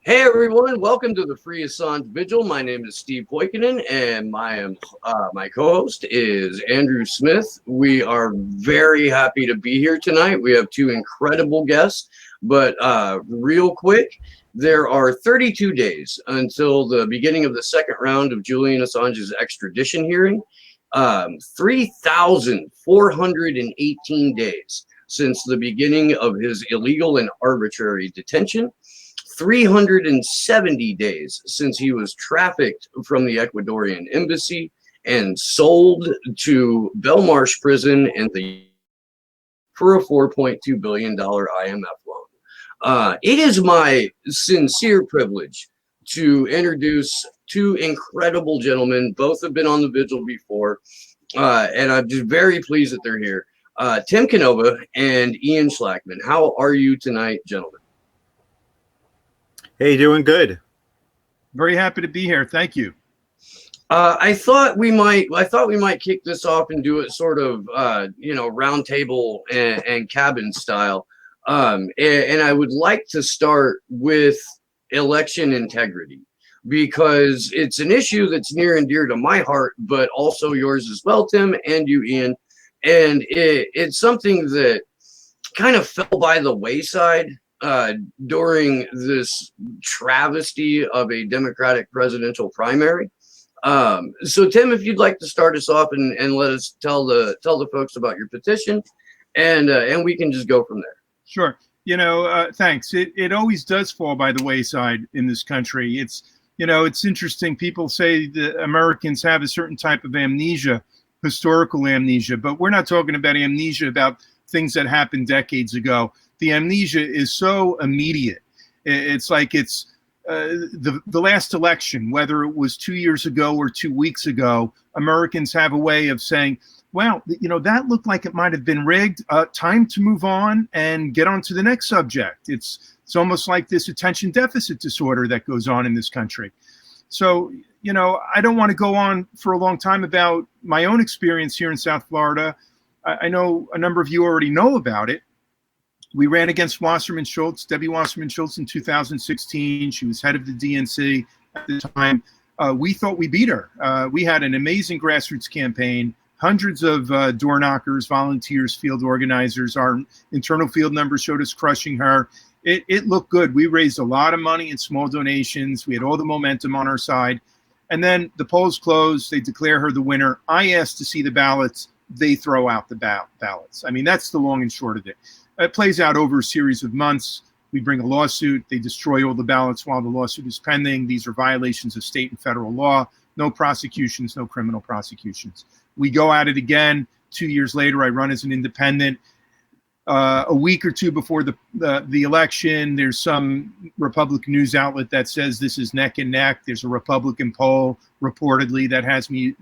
Hey everyone, welcome to the Free Assange Vigil. My name is Steve Poikinen, and my co-host is Andrew Smith. We are very happy to be here tonight. We have two incredible guests, but real quick, there are 32 days until the beginning of the second round of Julian Assange's extradition hearing. 3,418 days since the beginning of his illegal and arbitrary detention. 370 days since he was trafficked from the Ecuadorian embassy and sold to Belmarsh prison for a $4.2 billion IMF loan. It is my sincere privilege to introduce two incredible gentlemen. Both have been on the Vigil before, and I'm just very pleased that they're here. Tim Canova and Ian Schlackman. How are you tonight, gentlemen? Hey, doing good. Very happy to be here. Thank you. I thought we might kick this off and do it sort of, round table and cabin style. And I would like to start with election integrity, because it's an issue that's near and dear to my heart, but also yours as well, Tim, and you, Ian. And it's something that kind of fell by the wayside during this travesty of a Democratic presidential primary. So Tim, if you'd like to start us off and let us tell the folks about your petition, and we can just go from there. Sure. Thanks. It always does fall by the wayside in this country. It's interesting. People say that Americans have a certain type of amnesia, historical amnesia, but we're not talking about amnesia about things that happened decades ago. The amnesia is so immediate. It's like it's the last election, whether it was 2 years ago or 2 weeks ago. Americans have a way of saying, well, that looked like it might have been rigged. Time to move on and get on to the next subject. It's almost like this attention deficit disorder that goes on in this country. So, I don't want to go on for a long time about my own experience here in South Florida. I know a number of you already know about it. We ran against Wasserman Schultz, Debbie Wasserman Schultz, in 2016. She was head of the DNC at the time. We thought we beat her. We had an amazing grassroots campaign, hundreds of door knockers, volunteers, field organizers. Our internal field numbers showed us crushing her. It looked good. We raised a lot of money in small donations. We had all the momentum on our side. And then the polls closed. They declare her the winner. I asked to see the ballots. They throw out the ballots. I mean, that's the long and short of it. It plays out over a series of months. We bring a lawsuit. They destroy all the ballots while the lawsuit is pending. These are violations of state and federal law. No prosecutions, no criminal prosecutions. We go at it again. 2 years later, I run as an independent. A week or two before the election, there's some Republican news outlet that says this is neck and neck. There's a Republican poll reportedly that has me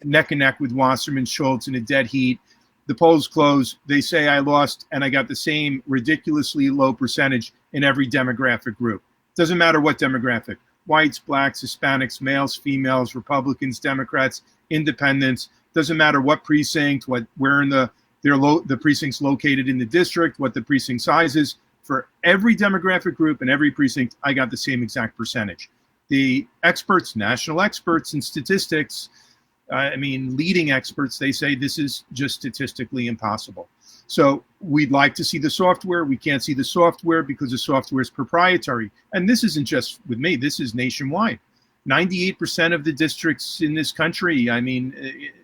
neck and neck with Wasserman Schultz in a dead heat. The polls close. They say I lost, and I got the same ridiculously low percentage in every demographic group. Doesn't matter what demographic: whites, blacks, Hispanics, males, females, Republicans, Democrats, independents. Doesn't matter what precinct, where in the precinct's located in the district, what the precinct size is. For every demographic group and every precinct, I got the same exact percentage. The experts, national experts in statistics, leading experts, they say this is just statistically impossible. So we'd like to see the software. We can't see the software because the software is proprietary. And this isn't just with me. This is nationwide. 98% of the districts in this country,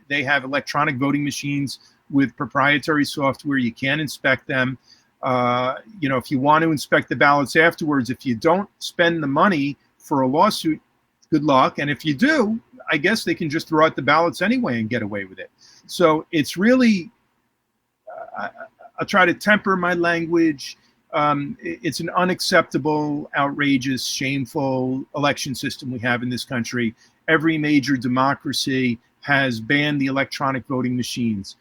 they have electronic voting machines with proprietary software. You can't inspect them. If you want to inspect the ballots afterwards, if you don't spend the money for a lawsuit, good luck. And if you do, I guess they can just throw out the ballots anyway and get away with it. So it's really, I'll try to temper my language. It's an unacceptable, outrageous, shameful election system we have in this country. Every major democracy has banned the electronic voting machines.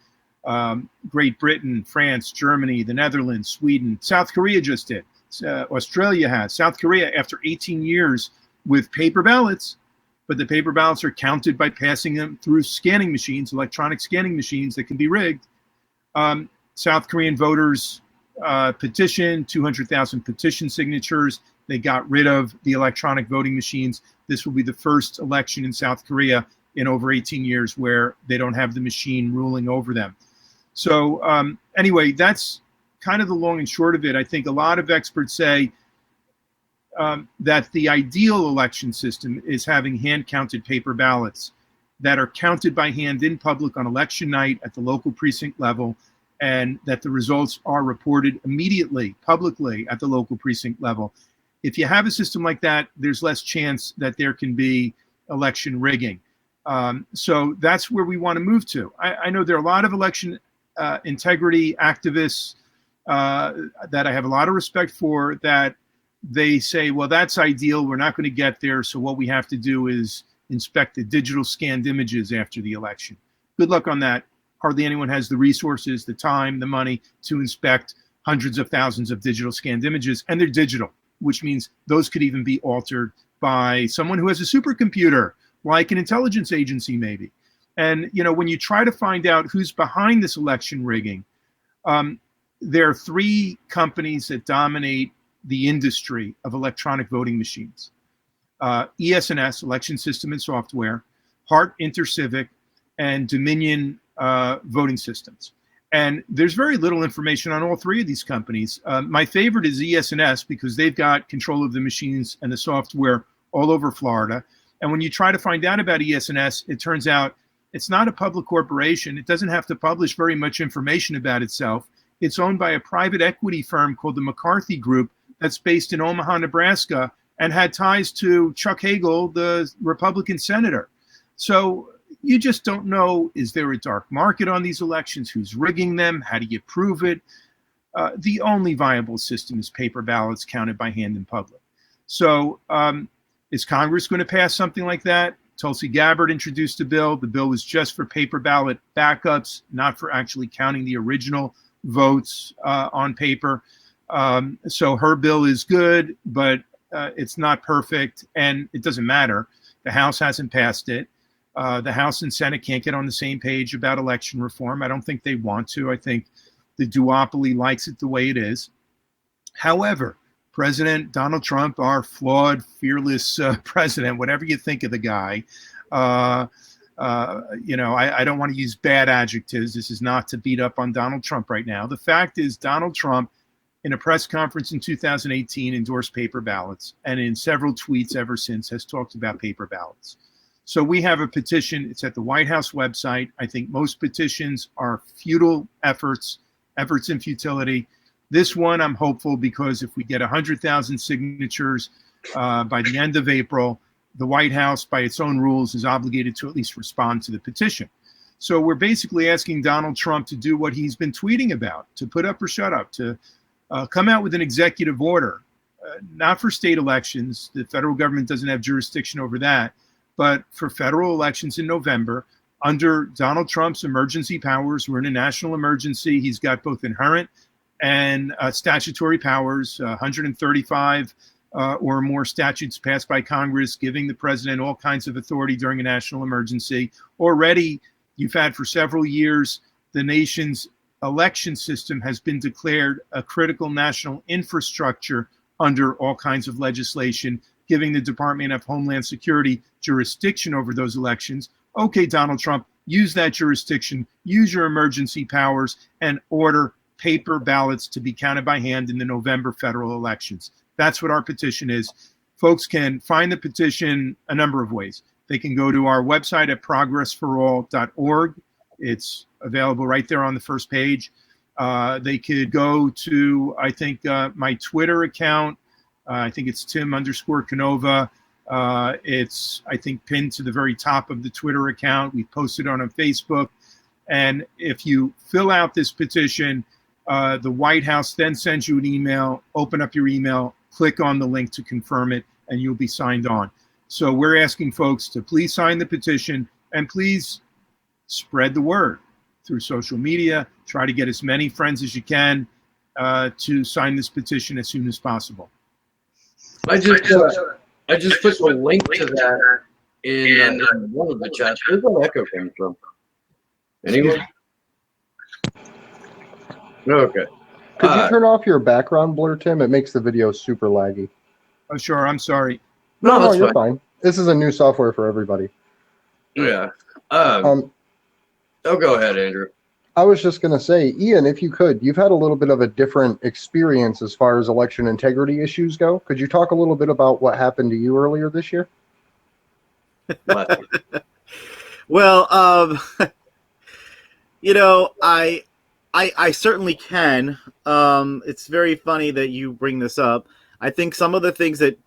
Great Britain, France, Germany, the Netherlands, Sweden, South Korea just did. Australia has. South Korea, after 18 years with paper ballots, but the paper ballots are counted by passing them through scanning machines, electronic scanning machines that can be rigged. South Korean voters petition, 200,000 petition signatures. They got rid of the electronic voting machines. This will be the first election in South Korea in over 18 years where they don't have the machine ruling over them. So anyway, that's kind of the long and short of it. I think a lot of experts say that the ideal election system is having hand-counted paper ballots that are counted by hand in public on election night at the local precinct level, and that the results are reported immediately, publicly at the local precinct level. If you have a system like that, there's less chance that there can be election rigging. So that's where we want to move to. I know there are a lot of election integrity activists that I have a lot of respect for, that they say, well, that's ideal. We're not going to get there. So what we have to do is inspect the digital scanned images after the election. Good luck on that. Hardly anyone has the resources, the time, the money to inspect hundreds of thousands of digital scanned images, and they're digital, which means those could even be altered by someone who has a supercomputer, like an intelligence agency maybe. And, you know, when you try to find out who's behind this election rigging, there are three companies that dominate the industry of electronic voting machines. ES&S, Election System and Software, Hart Intercivic, and Dominion Voting Systems. And there's very little information on all three of these companies. My favorite is ES&S because they've got control of the machines and the software all over Florida. And when you try to find out about ES&S, it turns out it's not a public corporation. It doesn't have to publish very much information about itself. It's owned by a private equity firm called the McCarthy Group that's based in Omaha, Nebraska, and had ties to Chuck Hagel, the Republican senator. So you just don't know, is there a dark market on these elections? Who's rigging them? How do you prove it? The only viable system is paper ballots counted by hand in public. So is Congress going to pass something like that? Tulsi Gabbard introduced a bill. The bill was just for paper ballot backups, not for actually counting the original votes on paper. So her bill is good, but it's not perfect, and it doesn't matter. The House hasn't passed it. The House and Senate can't get on the same page about election reform. I don't think they want to. I think the duopoly likes it the way it is. However, President Donald Trump, our flawed, fearless president, whatever you think of the guy, you know, I don't want to use bad adjectives. This is not to beat up on Donald Trump right now. The fact is, Donald Trump, in a press conference in 2018, endorsed paper ballots, and in several tweets ever since has talked about paper ballots. So we have a petition. It's at the White House website. I think most petitions are futile efforts in futility. This one, I'm hopeful, because if we get 100,000 signatures by the end of April, the White House, by its own rules, is obligated to at least respond to the petition. So we're basically asking Donald Trump to do what he's been tweeting about, to put up or shut up, to come out with an executive order, not for state elections. The federal government doesn't have jurisdiction over that, but for federal elections in November, under Donald Trump's emergency powers. We're in a national emergency. He's got both inherent and statutory powers, 135 or more statutes passed by Congress, giving the president all kinds of authority during a national emergency. Already, you've had for several years, the nation's election system has been declared a critical national infrastructure under all kinds of legislation, giving the Department of Homeland Security jurisdiction over those elections. Okay, Donald Trump, use that jurisdiction, use your emergency powers, and order paper ballots to be counted by hand in the November federal elections. That's what our petition is. Folks can find the petition a number of ways. They can go to our website at progressforall.org. It's available right there on the first page. They could go to, I think, my Twitter account. I think it's Tim_Canova. It's, I think, pinned to the very top of the Twitter account. We posted on Facebook. And if you fill out this petition, the White House then sends you an email. Open up your email, click on the link to confirm it, and you'll be signed on. So we're asking folks to please sign the petition and please spread the word through social media. Try to get as many friends as you can to sign this petition as soon as possible. I just put the link to that in one of the chats. Where's that echo coming from? Anyone? Okay. Could you turn off your background blur, Tim? It makes the video super laggy. Oh, sure. I'm sorry. No, No, that's you're fine. fine. This is a new software for everybody. Yeah. Um, Oh, go ahead, Andrew. I was just going to say, Ian, if you could, you've had a little bit of a different experience as far as election integrity issues go. Could you talk a little bit about what happened to you earlier this year? Lefty. Well, I certainly can. It's very funny that you bring this up. I think some of the things that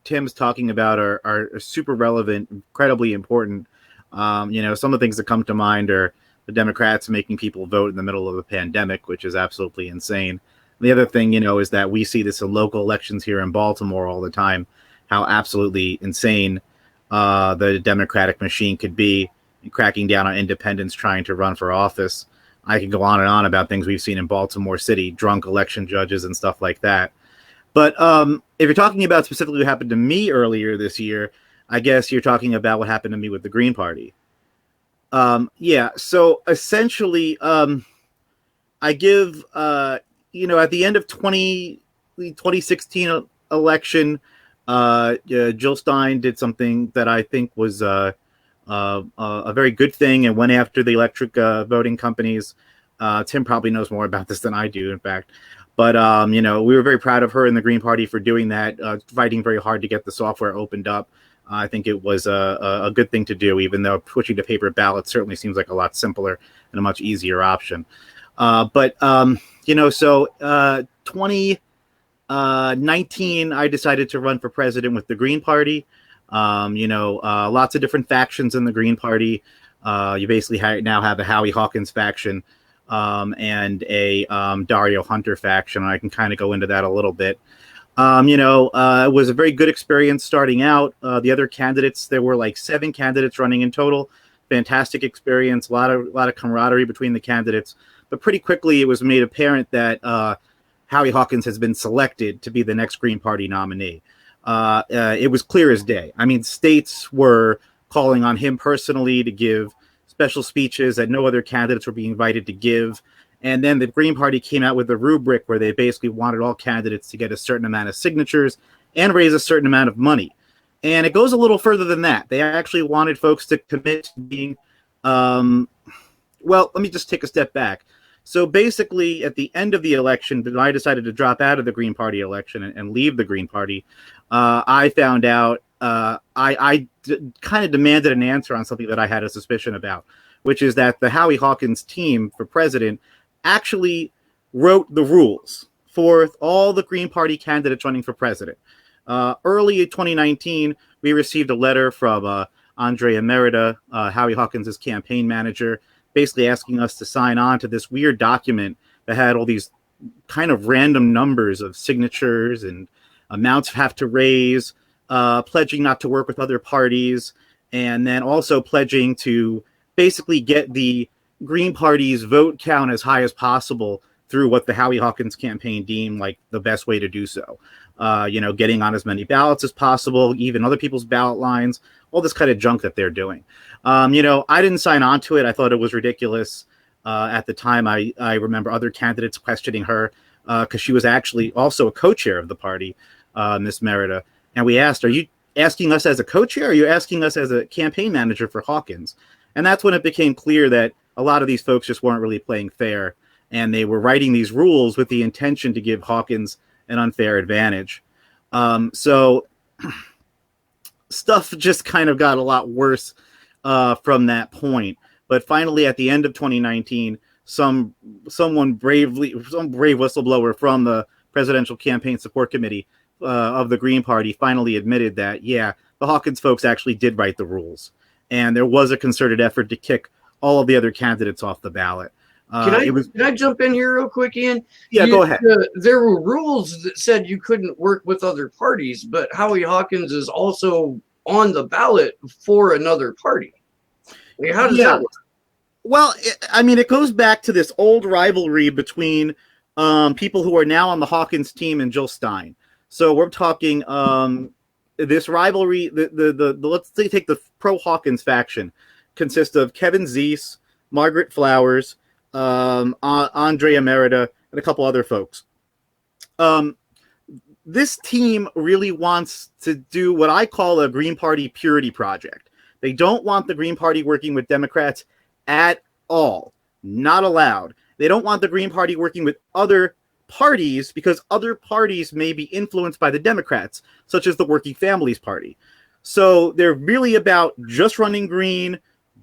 Tim's talking about are super relevant, incredibly important. Some of the things that come to mind are the Democrats making people vote in the middle of a pandemic, which is absolutely insane. The other thing, is that we see this in local elections here in Baltimore all the time, how absolutely insane the Democratic machine could be, cracking down on independents trying to run for office. I could go on and on about things we've seen in Baltimore City, drunk election judges and stuff like that. But if you're talking about specifically what happened to me earlier this year, I guess you're talking about what happened to me with the Green Party. Yeah, so essentially, I give, at the end of the 2016 election, Jill Stein did something that I think was a very good thing and went after the electric voting companies. Tim probably knows more about this than I do, in fact. But, we were very proud of her and the Green Party for doing that, fighting very hard to get the software opened up. I think it was a good thing to do, even though switching to paper ballots certainly seems like a lot simpler and a much easier option. But 2019, I decided to run for president with the Green Party. Lots of different factions in the Green Party. You basically now have a Howie Hawkins faction and a Dario Hunter faction. I can kind of go into that a little bit. It was a very good experience starting out. The other candidates, there were like 7 candidates running in total. Fantastic experience, a lot of camaraderie between the candidates. But pretty quickly, it was made apparent that Howie Hawkins has been selected to be the next Green Party nominee. It was clear as day. I mean, states were calling on him personally to give special speeches that no other candidates were being invited to give. And then the Green Party came out with a rubric where they basically wanted all candidates to get a certain amount of signatures and raise a certain amount of money. And it goes a little further than that. They actually wanted folks to commit to being, well, let me just take a step back. So basically, at the end of the election, when I decided to drop out of the Green Party election and leave the Green Party, I found out I kind of demanded an answer on something that I had a suspicion about, which is that the Howie Hawkins team for president actually wrote the rules for all the Green Party candidates running for president. Early in 2019, we received a letter from Andrea Merida, Howie Hawkins' campaign manager, basically asking us to sign on to this weird document that had all these kind of random numbers of signatures and amounts have to raise, pledging not to work with other parties, and then also pledging to basically get the Green Party's vote count as high as possible through what the Howie Hawkins campaign deemed like the best way to do so. Getting on as many ballots as possible, even other people's ballot lines, all this kind of junk that they're doing. I didn't sign on to it. I thought it was ridiculous. At the time, I remember other candidates questioning her because she was actually also a co-chair of the party, Miss Merida. And we asked, are you asking us as a co-chair or are you asking us as a campaign manager for Hawkins? And that's when it became clear that a lot of these folks just weren't really playing fair. And they were writing these rules with the intention to give Hawkins an unfair advantage. So stuff just kind of got a lot worse from that point. But finally, at the end of 2019, some brave whistleblower from the Presidential Campaign Support Committee of the Green Party finally admitted that, yeah, the Hawkins folks actually did write the rules. And there was a concerted effort to kick all of the other candidates off the ballot. Can I jump in here real quick, Ian? Yeah, go ahead. There were rules that said you couldn't work with other parties, but Howie Hawkins is also on the ballot for another party. I mean, how does that work? Well, it goes back to this old rivalry between people who are now on the Hawkins team and Jill Stein. So we're talking this rivalry. The let's say take the pro Hawkins faction consists of Kevin Zeese, Margaret Flowers, Andrea Merida, and a couple other folks. this team really wants to do what I call a Green Party purity project. They don't want the Green Party working with Democrats at all. Not allowed. They don't want the Green Party working with other parties because other parties may be influenced by the Democrats, such as the Working Families Party. So they're really about just running green,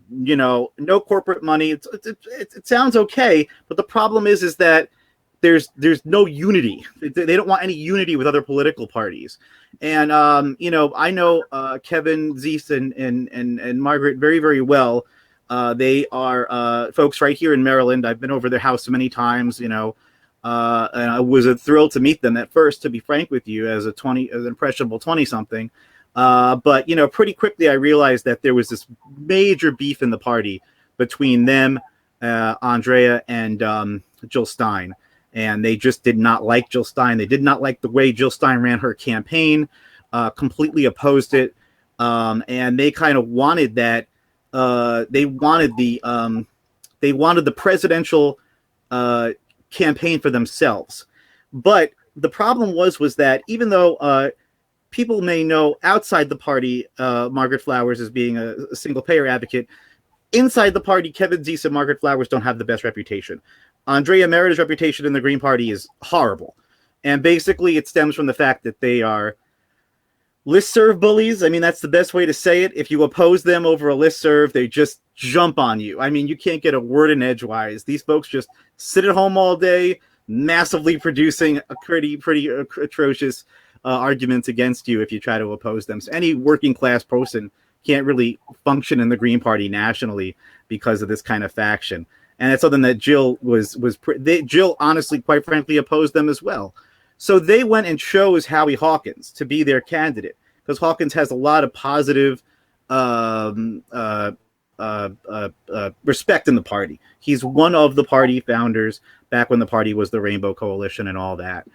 no corporate money. It sounds okay, but the problem is that there's no unity. They don't want any unity with other political parties. And I know Kevin Zeese and Margaret very, very well. They are folks right here in Maryland. I've been over their house many times, and I was a thrill to meet them at first, to be frank with you, as an impressionable 20-something. But pretty quickly I realized that there was this major beef in the party between them, Andrea and Jill Stein. And they just did not like Jill Stein. They did not like the way Jill Stein ran her campaign, completely opposed it. And they kind of wanted that. They wanted the presidential campaign for themselves. But the problem was that even though people may know outside the party Margaret Flowers as being a single payer advocate, inside the party, Kevin Zeese and Margaret Flowers don't have the best reputation. Andrea Merida's reputation in the Green Party is horrible. And basically it stems from the fact that they are listserv bullies. I mean, that's the best way to say it. If you oppose them over a listserv, they just jump on you. I mean, you can't get a word in edgewise. These folks just sit at home all day, massively producing a pretty atrocious arguments against you if you try to oppose them. So any working class person can't really function in the Green Party nationally because of this kind of faction. And it's something that Jill Jill honestly, quite frankly, opposed them as well. So they went and chose Howie Hawkins to be their candidate because Hawkins has a lot of positive respect in the party. He's one of the party founders back when the party was the Rainbow Coalition and all that.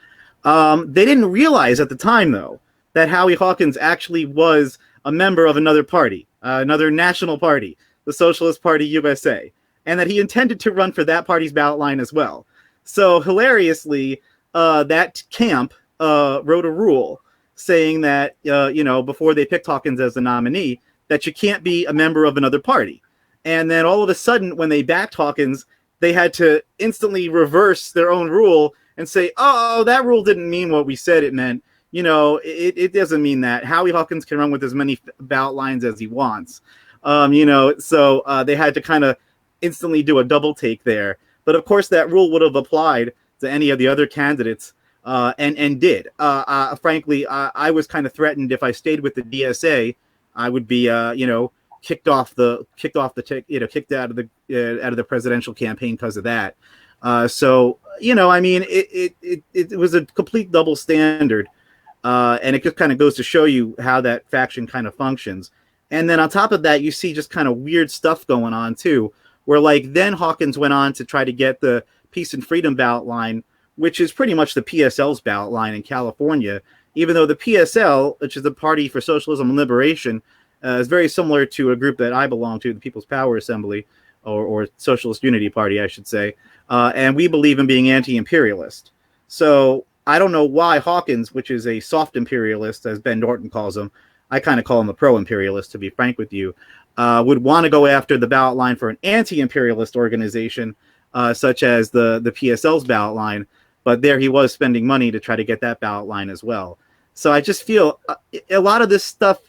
They didn't realize at the time, though, that Howie Hawkins actually was a member of another party, another national party, the Socialist Party USA, and that he intended to run for that party's ballot line as well. So hilariously, that camp wrote a rule saying that, before they picked Hawkins as the nominee, that you can't be a member of another party. And then all of a sudden, when they backed Hawkins, they had to instantly reverse their own rule and say, oh, that rule didn't mean what we said it meant. It doesn't mean that. Howie Hawkins can run with as many ballot lines as he wants. So they had to kind of instantly do a double take there. But of course, that rule would have applied to any of the other candidates and did. Frankly, I was kind of threatened if I stayed with the DSA, I would be, kicked out of the presidential campaign because of that. It was a complete double standard. And it just kind of goes to show you how that faction kind of functions. And then on top of that, you see just kind of weird stuff going on too, where then Hawkins went on to try to get the Peace and Freedom ballot line, which is pretty much the PSL's ballot line in California, even though the PSL, which is the Party for Socialism and Liberation, is very similar to a group that I belong to, the People's Power Assembly, or Socialist Unity Party, I should say. And we believe in being anti-imperialist. So I don't know why Hawkins, which is a soft imperialist, as Ben Norton calls him, I kind of call him a pro-imperialist, to be frank with you, would want to go after the ballot line for an anti-imperialist organization, such as the PSL's ballot line. But there he was spending money to try to get that ballot line as well. So I just feel a lot of this stuff,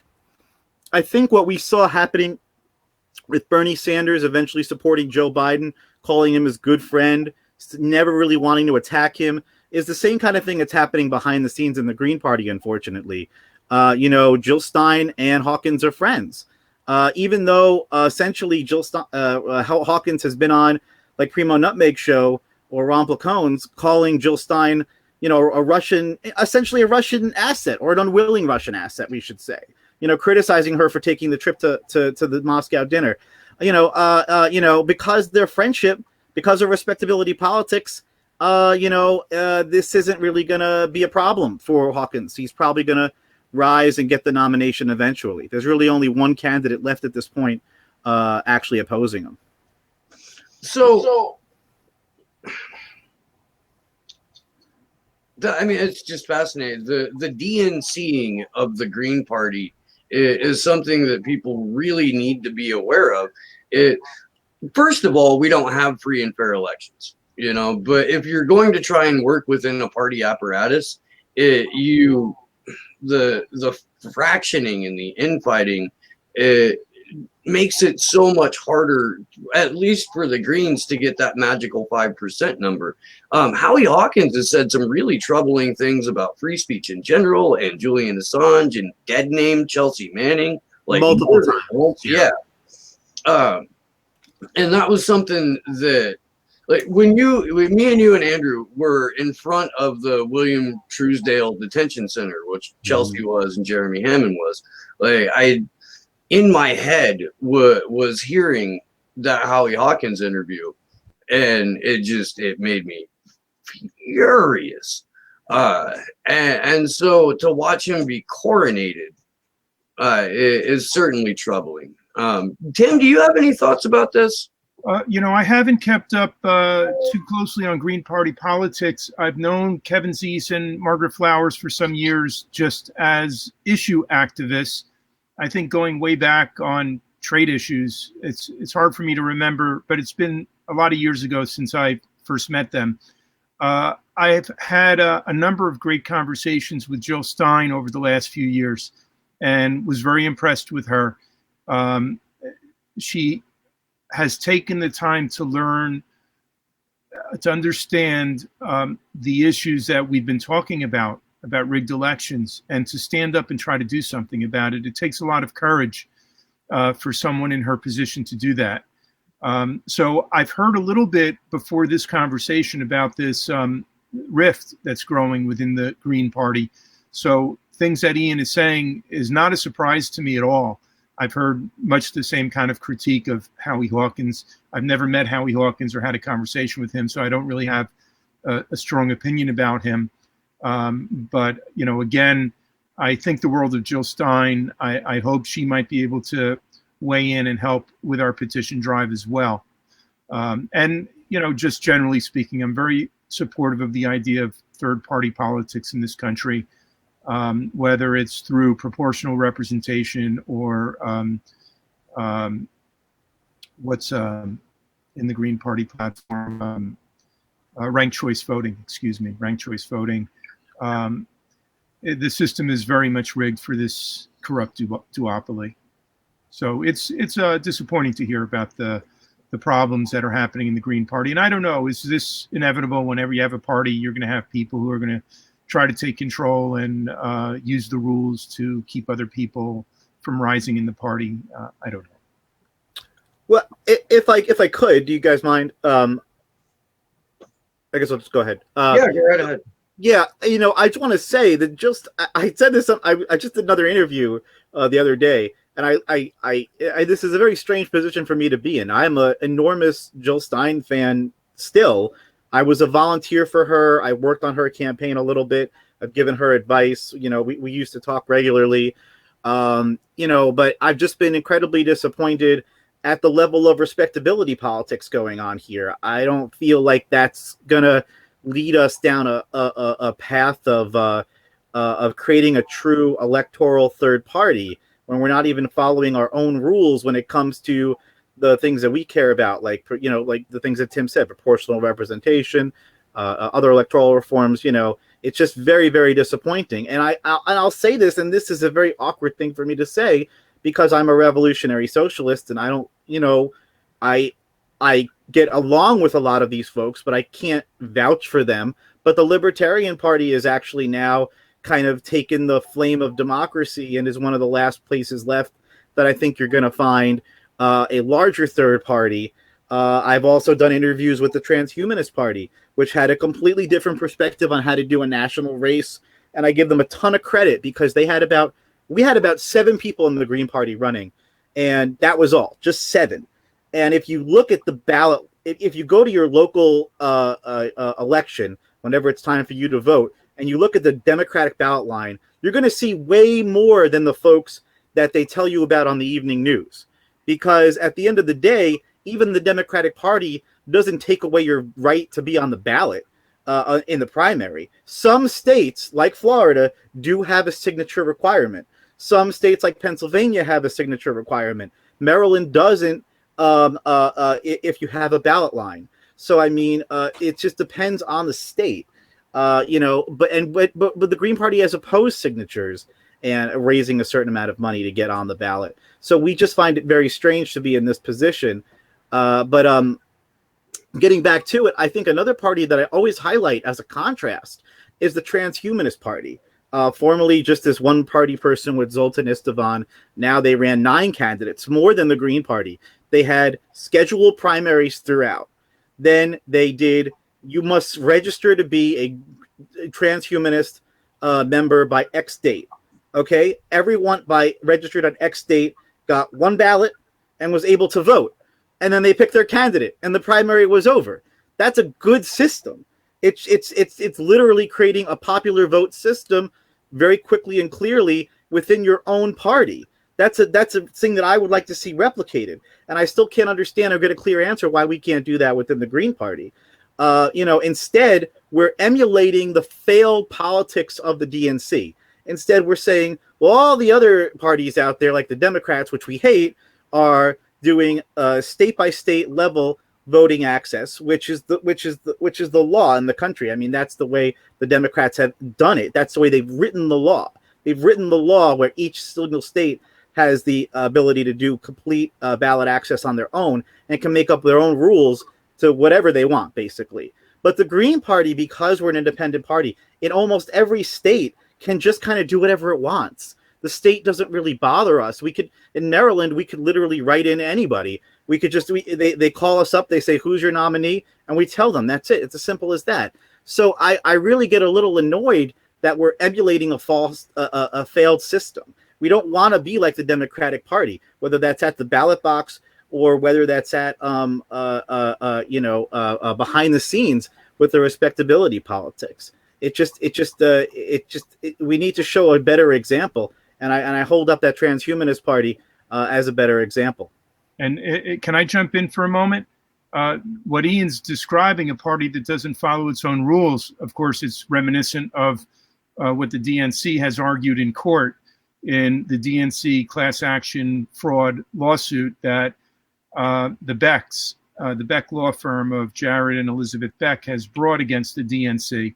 I think what we saw happening with Bernie Sanders eventually supporting Joe Biden, calling him his good friend, never really wanting to attack him, is the same kind of thing that's happening behind the scenes in the Green Party, unfortunately. Jill Stein and Hawkins are friends. Even though essentially Hawkins has been on like Primo Nutmeg Show or Ron Placone's calling Jill Stein, essentially a Russian asset, or an unwilling Russian asset, we should say. Criticizing her for taking the trip to the Moscow dinner. Because their friendship, because of respectability politics, this isn't really going to be a problem for Hawkins. He's probably going to rise and get the nomination eventually. There's really only one candidate left at this point actually opposing him. So I mean, it's just fascinating. The DNCing of the Green Party is something that people really need to be aware of. It First of all, we don't have free and fair elections, but if you're going to try and work within a party apparatus, the fractioning and the infighting, it makes it so much harder, at least for the Greens, to get that magical 5% number. Howie Hawkins has said some really troubling things about free speech in general, and Julian Assange, and dead name Chelsea Manning, like multiple times. Yeah. And that was something that, like, when me and you and Andrew were in front of the William Truesdale Detention Center, which Chelsea was and Jeremy Hammond was, like, I, in my head, was hearing that Howie Hawkins interview, and it made me furious. And so to watch him be coronated is certainly troubling. Tim, do you have any thoughts about this? I haven't kept up too closely on Green Party politics. I've known Kevin Zeese and Margaret Flowers for some years just as issue activists. I think going way back on trade issues, it's hard for me to remember, but it's been a lot of years ago since I first met them. I've had a number of great conversations with Jill Stein over the last few years and was very impressed with her. She has taken the time to learn, to understand the issues that we've been talking about rigged elections, and to stand up and try to do something about it. It takes a lot of courage for someone in her position to do that. So I've heard a little bit before this conversation about this rift that's growing within the Green Party. So things that Ian is saying is not a surprise to me at all. I've heard much the same kind of critique of Howie Hawkins. I've never met Howie Hawkins or had a conversation with him, so I don't really have a strong opinion about him. But, again, I think the world of Jill Stein. I hope she might be able to weigh in and help with our petition drive as well. And, just generally speaking, I'm very supportive of the idea of third-party politics in this country. Whether it's through proportional representation or what's in the Green Party platform, ranked choice voting, ranked choice voting. The system is very much rigged for this corrupt duopoly. So it's disappointing to hear about the problems that are happening in the Green Party. And I don't know, is this inevitable? Whenever you have a party, you're going to have people who are going to try to take control and use the rules to keep other people from rising in the party. I don't know. Well, if I could, do you guys mind? I guess I'll just go ahead. Yeah, go right ahead. Yeah, I just want to say that I said this. I just did another interview the other day, and I this is a very strange position for me to be in. I'm an enormous Jill Stein fan still. I was a volunteer for her. I worked on her campaign a little bit. I've given her advice. We used to talk regularly. But I've just been incredibly disappointed at the level of respectability politics going on here. I don't feel like that's gonna lead us down a path of creating a true electoral third party when we're not even following our own rules when it comes to the things that we care about, like the things that Tim said, proportional representation, other electoral reforms. It's just very, very disappointing. And I'll say this, and this is a very awkward thing for me to say because I'm a revolutionary socialist, and I don't, I get along with a lot of these folks, but I can't vouch for them. But the Libertarian Party is actually now kind of taken the flame of democracy and is one of the last places left that I think you're going to find a larger third party. I've also done interviews with the Transhumanist Party, which had a completely different perspective on how to do a national race. And I give them a ton of credit because we had about 7 people in the Green Party running, and that was all, just 7. And if you look at the ballot, if you go to your local election, whenever it's time for you to vote, and you look at the Democratic ballot line, you're going to see way more than the folks that they tell you about on the evening news. Because at the end of the day, even the Democratic Party doesn't take away your right to be on the ballot. in the primary. Some states, like Florida, do have a signature requirement. Some states, like Pennsylvania, have a signature requirement. Maryland doesn't if you have a ballot line. So, I mean, it just depends on the state. But the Green Party has opposed signatures and raising a certain amount of money to get on the ballot. So we just find it very strange to be in this position. But getting back to it, I think another party that I always highlight as a contrast is the Transhumanist Party. Formerly just this one party person with Zoltan Istvan. Now they ran 9 candidates, more than the Green Party. They had scheduled primaries throughout. Then they did, you must register to be a transhumanist member by X date. Okay, everyone by registered on X date got one ballot and was able to vote. And then they picked their candidate and the primary was over. That's a good system. It's literally creating a popular vote system very quickly and clearly within your own party. That's a thing that I would like to see replicated. And I still can't understand or get a clear answer why we can't do that within the Green Party. Instead, we're emulating the failed politics of the DNC. Instead, we're saying, well, all the other parties out there, like the Democrats, which we hate, are doing state-by-state level voting access, which is the law in the country. I mean, that's the way the Democrats have done it. That's the way they've written the law. They've written the law where each single state has the ability to do complete ballot access on their own and can make up their own rules to whatever they want, basically. But the Green Party, because we're an independent party, in almost every state can just kind of do whatever it wants. The state doesn't really bother us. We could, in Maryland, we could literally write in anybody. We could just, they call us up, they say, who's your nominee? And we tell them, that's it. It's as simple as that. So I really get a little annoyed that we're emulating a failed system. We don't want to be like the Democratic Party, whether that's at the ballot box or whether that's at, behind the scenes with the respectability politics. We need to show a better example. And I hold up that Transhumanist Party as a better example. And can I jump in for a moment? What Ian's describing, a party that doesn't follow its own rules, of course, it's reminiscent of what the DNC has argued in court in the DNC class action fraud lawsuit that the Beck law firm of Jared and Elizabeth Beck has brought against the DNC.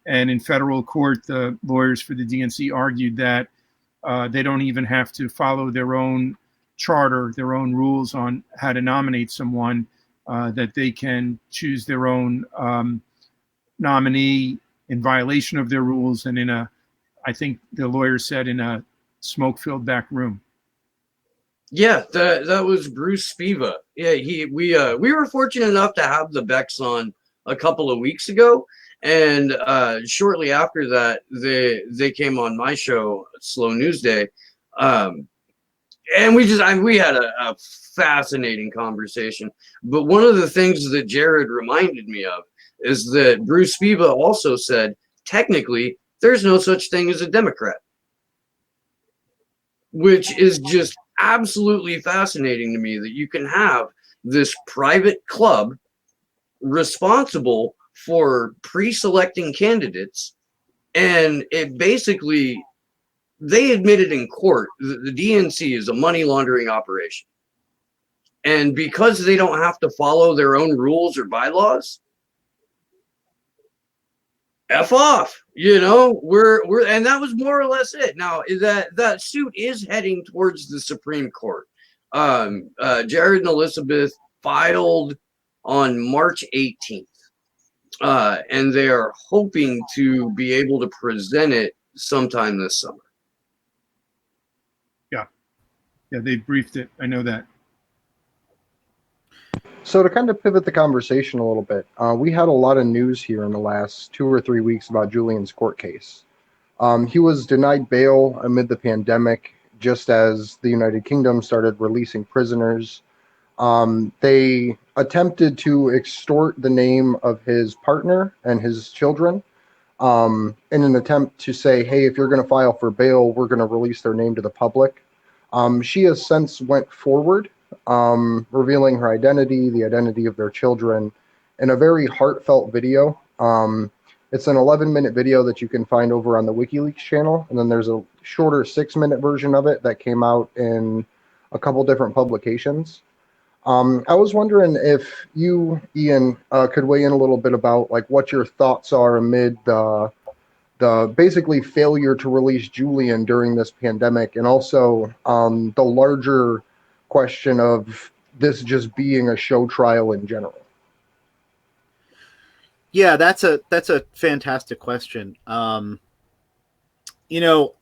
And in federal court, the lawyers for the DNC argued that they don't even have to follow their own charter, their own rules on how to nominate someone, that they can choose their own nominee in violation of their rules and I think the lawyer said, in a smoke-filled back room. Yeah, that was Bruce Spiva. Yeah, we were fortunate enough to have the Becks on a couple of weeks ago. And shortly after that, they came on my show, Slow News Day, and we had a fascinating conversation. But one of the things that Jared reminded me of is that Bruce Spiva also said, technically, there's no such thing as a Democrat, which is just absolutely fascinating to me that you can have this private club responsible for pre-selecting candidates, and it basically, they admitted in court that the DNC is a money laundering operation, and because they don't have to follow their own rules or bylaws, F off, we're and that was more or less it. Now that suit is heading towards the Supreme Court. Jared and Elizabeth filed on March 18th. And they are hoping to be able to present it sometime this summer. Yeah, they briefed it. I know that. So to kind of pivot the conversation a little bit, we had a lot of news here in the last 2 or 3 weeks about Julian's court case. He was denied bail amid the pandemic, just as the United Kingdom started releasing prisoners. They attempted to extort the name of his partner and his children in an attempt to say, hey, if you're going to file for bail, we're going to release their name to the public. She has since went forward, revealing her identity, the identity of their children, in a very heartfelt video It's an 11-minute video that you can find over on the WikiLeaks channel, and then there's a shorter 6-minute version of it that came out in a couple different publications. I was wondering if you, Ian, could weigh in a little bit about like what your thoughts are amid the basically failure to release Julian during this pandemic, and also the larger question of this just being a show trial in general. Yeah, that's a fantastic question. You know,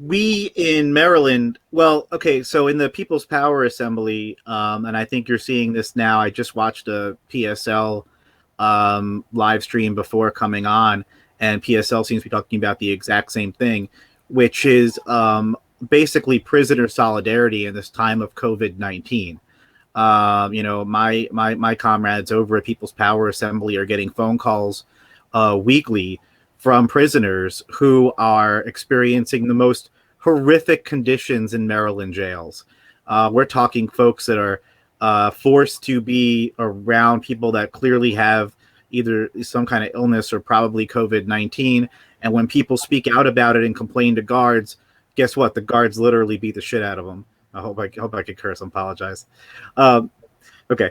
we in Maryland, well, okay, so in the People's Power Assembly, and I think you're seeing this now. I just watched a PSL live stream before coming on, and PSL seems to be talking about the exact same thing, which is basically prisoner solidarity in this time of COVID-19. You know, my comrades over at People's Power Assembly are getting phone calls weekly from prisoners who are experiencing the most horrific conditions in Maryland jails. We're talking folks that are forced to be around people that clearly have either some kind of illness or probably COVID-19. And when people speak out about it and complain to guards, guess what? The guards literally beat the shit out of them. I hope I could curse. I apologize. Okay.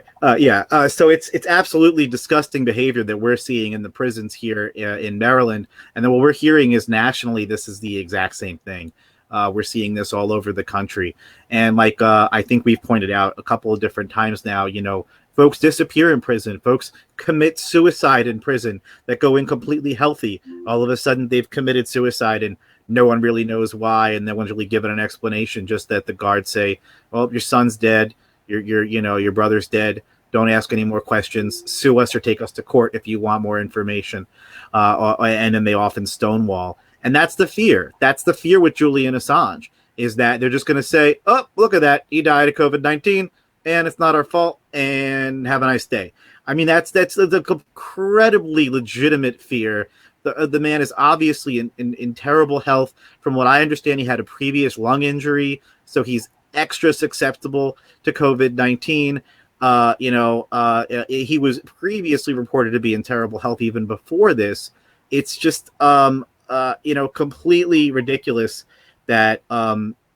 So it's absolutely disgusting behavior that we're seeing in the prisons here in Maryland. And then what we're hearing is nationally, this is the exact same thing. We're seeing this all over the country. And like I think we've pointed out a couple of different times now, you know, folks disappear in prison. Folks commit suicide in prison that go in completely healthy. All of a sudden they've committed suicide and no one really knows why. And no one's really given an explanation, just that the guards say, well, your son's dead. Your brother's dead. Don't ask any more questions. Sue us or take us to court if you want more information. And then they often stonewall. And that's the fear. That's the fear with Julian Assange, is that they're just going to say, oh, look at that. He died of COVID-19 and it's not our fault, and have a nice day. I mean, that's the incredibly legitimate fear. The man is obviously in terrible health. From what I understand, he had a previous lung injury, so he's extra susceptible to COVID-19. He was previously reported to be in terrible health even before this. It's just, completely ridiculous that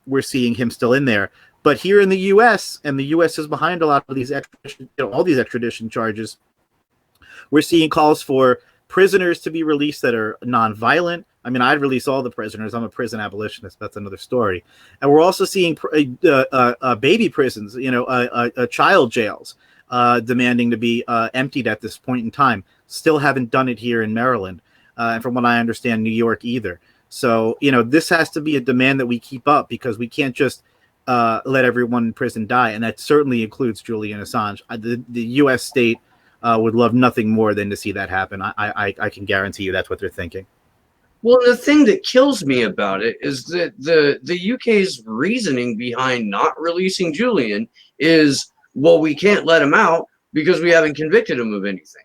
we're seeing him still in there. But here in the U.S., and the U.S. is behind a lot of these all these extradition charges, we're seeing calls for prisoners to be released that are nonviolent. I mean, I'd release all the prisoners. I'm a prison abolitionist. That's another story. And we're also seeing baby prisons, child jails, demanding to be emptied at this point in time. Still haven't done it here in Maryland. And from what I understand, New York either. So, this has to be a demand that we keep up, because we can't just let everyone in prison die. And that certainly includes Julian Assange. The U.S. state would love nothing more than to see that happen. I can guarantee you that's what they're thinking. Well, the thing that kills me about it is that the UK's reasoning behind not releasing Julian is, well, we can't let him out because we haven't convicted him of anything.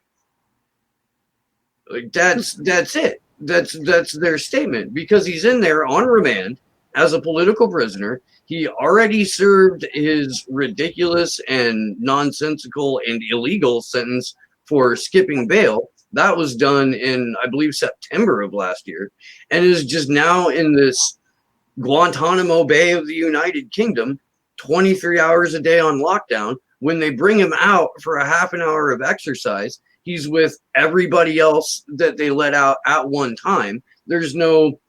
Like, that's it. That's their statement, because he's in there on remand as a political prisoner. He already served his ridiculous and nonsensical and illegal sentence for skipping bail. That was done in, I believe, September of last year, and is just now in this Guantanamo Bay of the United Kingdom, 23 hours a day on lockdown. When they bring him out for a half an hour of exercise, he's with everybody else that they let out at one time. There's no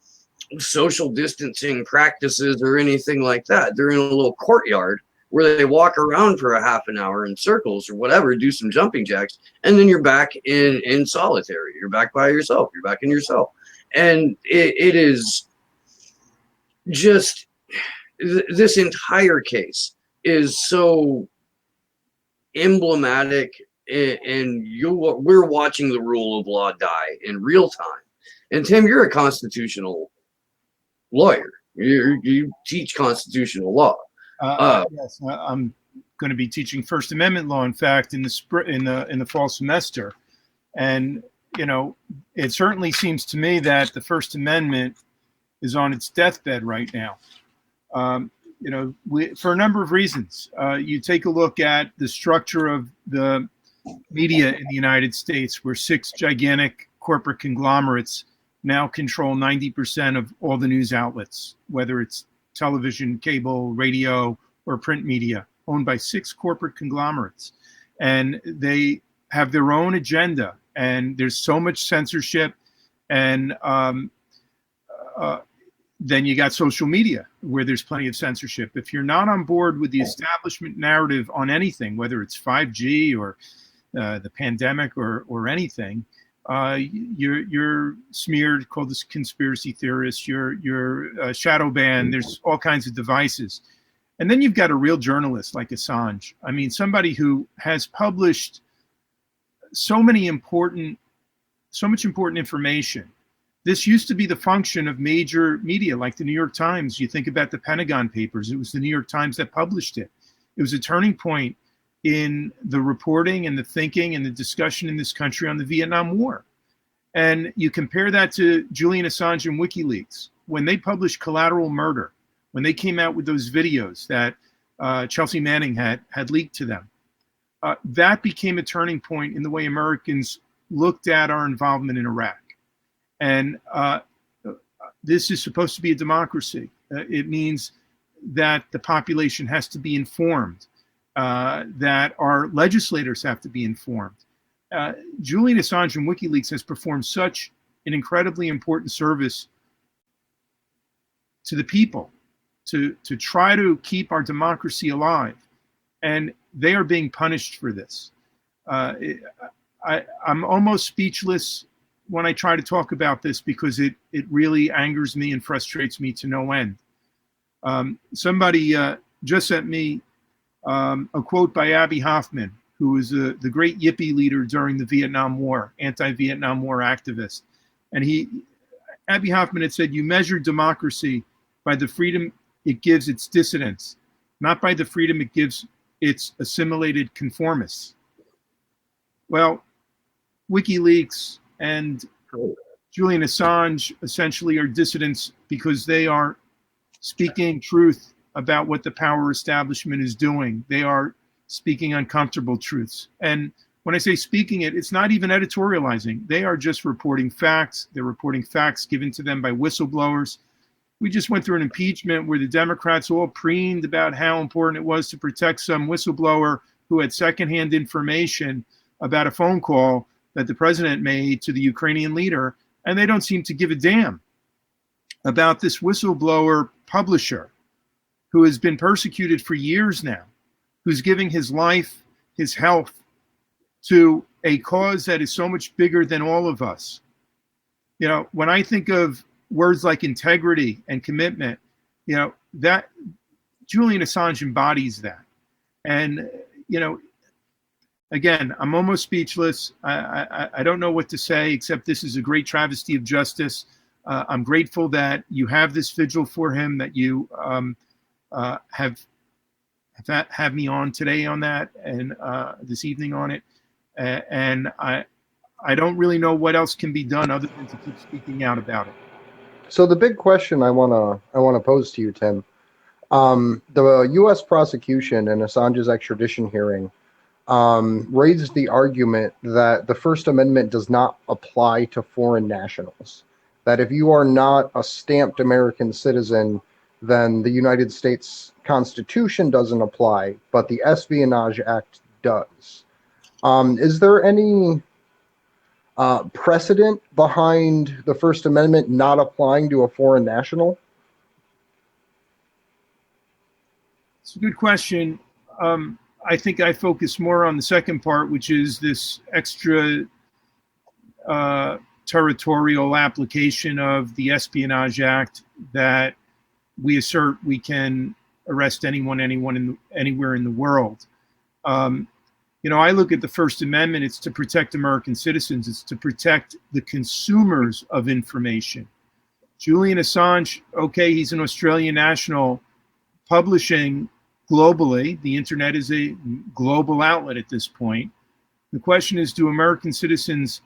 social distancing practices or anything like that. They're in a little courtyard where they walk around for a half an hour in circles or whatever, do some jumping jacks, and then you're back in solitary. You're back by yourself. You're back in your cell. And it is just, this entire case is so emblematic, and we're watching the rule of law die in real time. And Tim, you're a constitutional lawyer. You teach constitutional law. Yes, I'm going to be teaching First Amendment law, in fact, in the fall semester. And it certainly seems to me that the First Amendment is on its deathbed right now. For a number of reasons. You take a look at the structure of the media in the United States, where 6 gigantic corporate conglomerates now control 90% of all the news outlets, whether it's television, cable, radio, or print media, owned by 6 corporate conglomerates. And they have their own agenda, and there's so much censorship. And then you got social media, where there's plenty of censorship. If you're not on board with the establishment narrative on anything, whether it's 5G or the pandemic or anything, you're smeared, called a conspiracy theorist, you're shadow banned. There's all kinds of devices. And then you've got a real journalist like Assange. I mean, somebody who has published so much important information. This used to be the function of major media like the New York Times. You think about the Pentagon Papers. It was the New York Times that published it. It was a turning point in the reporting and the thinking and the discussion in this country on the Vietnam War. And you compare that to Julian Assange and WikiLeaks. When they published Collateral Murder, when they came out with those videos that Chelsea Manning had leaked to them, that became a turning point in the way Americans looked at our involvement in Iraq. And this is supposed to be a democracy. It means that the population has to be informed, that our legislators have to be informed. Julian Assange and WikiLeaks has performed such an incredibly important service to the people, to try to keep our democracy alive. And they are being punished for this. I'm almost speechless when I try to talk about this, because it really angers me and frustrates me to no end. Somebody just sent me a quote by Abby Hoffman, who was the great Yippie leader during the Vietnam War, anti-Vietnam War activist. And Abby Hoffman had said, "You measure democracy by the freedom it gives its dissidents, not by the freedom it gives its assimilated conformists." Well, WikiLeaks and Julian Assange essentially are dissidents because they are speaking truth about what the power establishment is doing. They are speaking uncomfortable truths. And when I say speaking it, it's not even editorializing. They are just reporting facts. They're reporting facts given to them by whistleblowers. We just went through an impeachment where the Democrats all preened about how important it was to protect some whistleblower who had secondhand information about a phone call that the president made to the Ukrainian leader, and they don't seem to give a damn about this whistleblower publisher who has been persecuted for years now, who's giving his life, his health to a cause that is so much bigger than all of us. You know, when I think of words like integrity and commitment, you know, that Julian Assange embodies that. And, you know, again, I'm almost speechless. I don't know what to say, except this is a great travesty of justice. I'm grateful that you have this vigil for him, that you have me on today on that, and this evening on it. And I don't really know what else can be done other than to keep speaking out about it. So the big question I wanna pose to you, Tim, the U.S. prosecution in Assange's extradition hearing raised the argument that the First Amendment does not apply to foreign nationals. That if you are not a stamped American citizen, then the United States Constitution doesn't apply, but the Espionage Act does. Is there any precedent behind the First Amendment not applying to a foreign national? It's a good question. I think I focus more on the second part, which is this extra territorial application of the Espionage Act, that we assert we can arrest anyone anywhere in the world. You know, I look at the First Amendment, it's to protect American citizens. It's to protect the consumers of information. Julian Assange, okay, he's an Australian national publishing globally. The internet is a global outlet at this point. The question is, do American citizens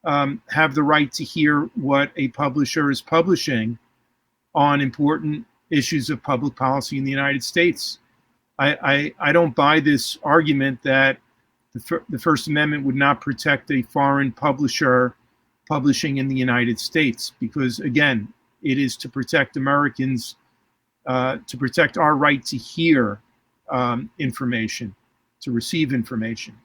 have the right to hear what a publisher is publishing on important issues of public policy in the United States? I don't buy this argument that the First Amendment would not protect a foreign publisher publishing in the United States, because, again, it is to protect Americans, to protect our right to hear information, to receive information.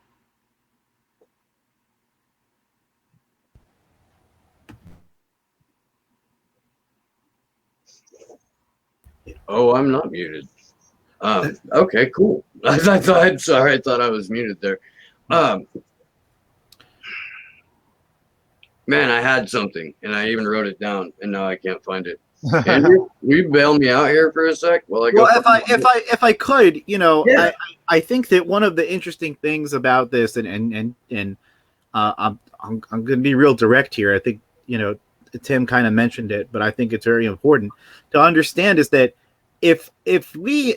Oh, I'm not muted. Okay, cool. I thought I was muted there. Man, I had something, and I even wrote it down, and now I can't find it. Andrew, will you bail me out here for a sec while I go? Well, if I could, Yeah. I think that one of the interesting things about this, and I'm going to be real direct here. I think Tim kind of mentioned it, but I think it's very important to understand is that if we,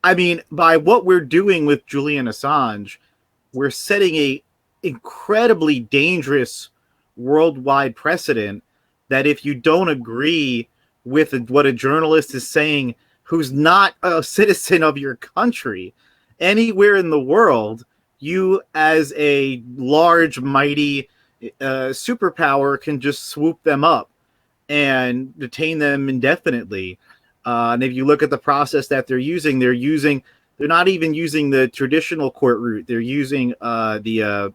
I mean, by what we're doing with Julian Assange, we're setting a incredibly dangerous worldwide precedent that if you don't agree with what a journalist is saying who's not a citizen of your country anywhere in the world, you as a large, mighty superpower can just swoop them up and detain them indefinitely. And if you look at the process that they're not even using the traditional court route. They're using the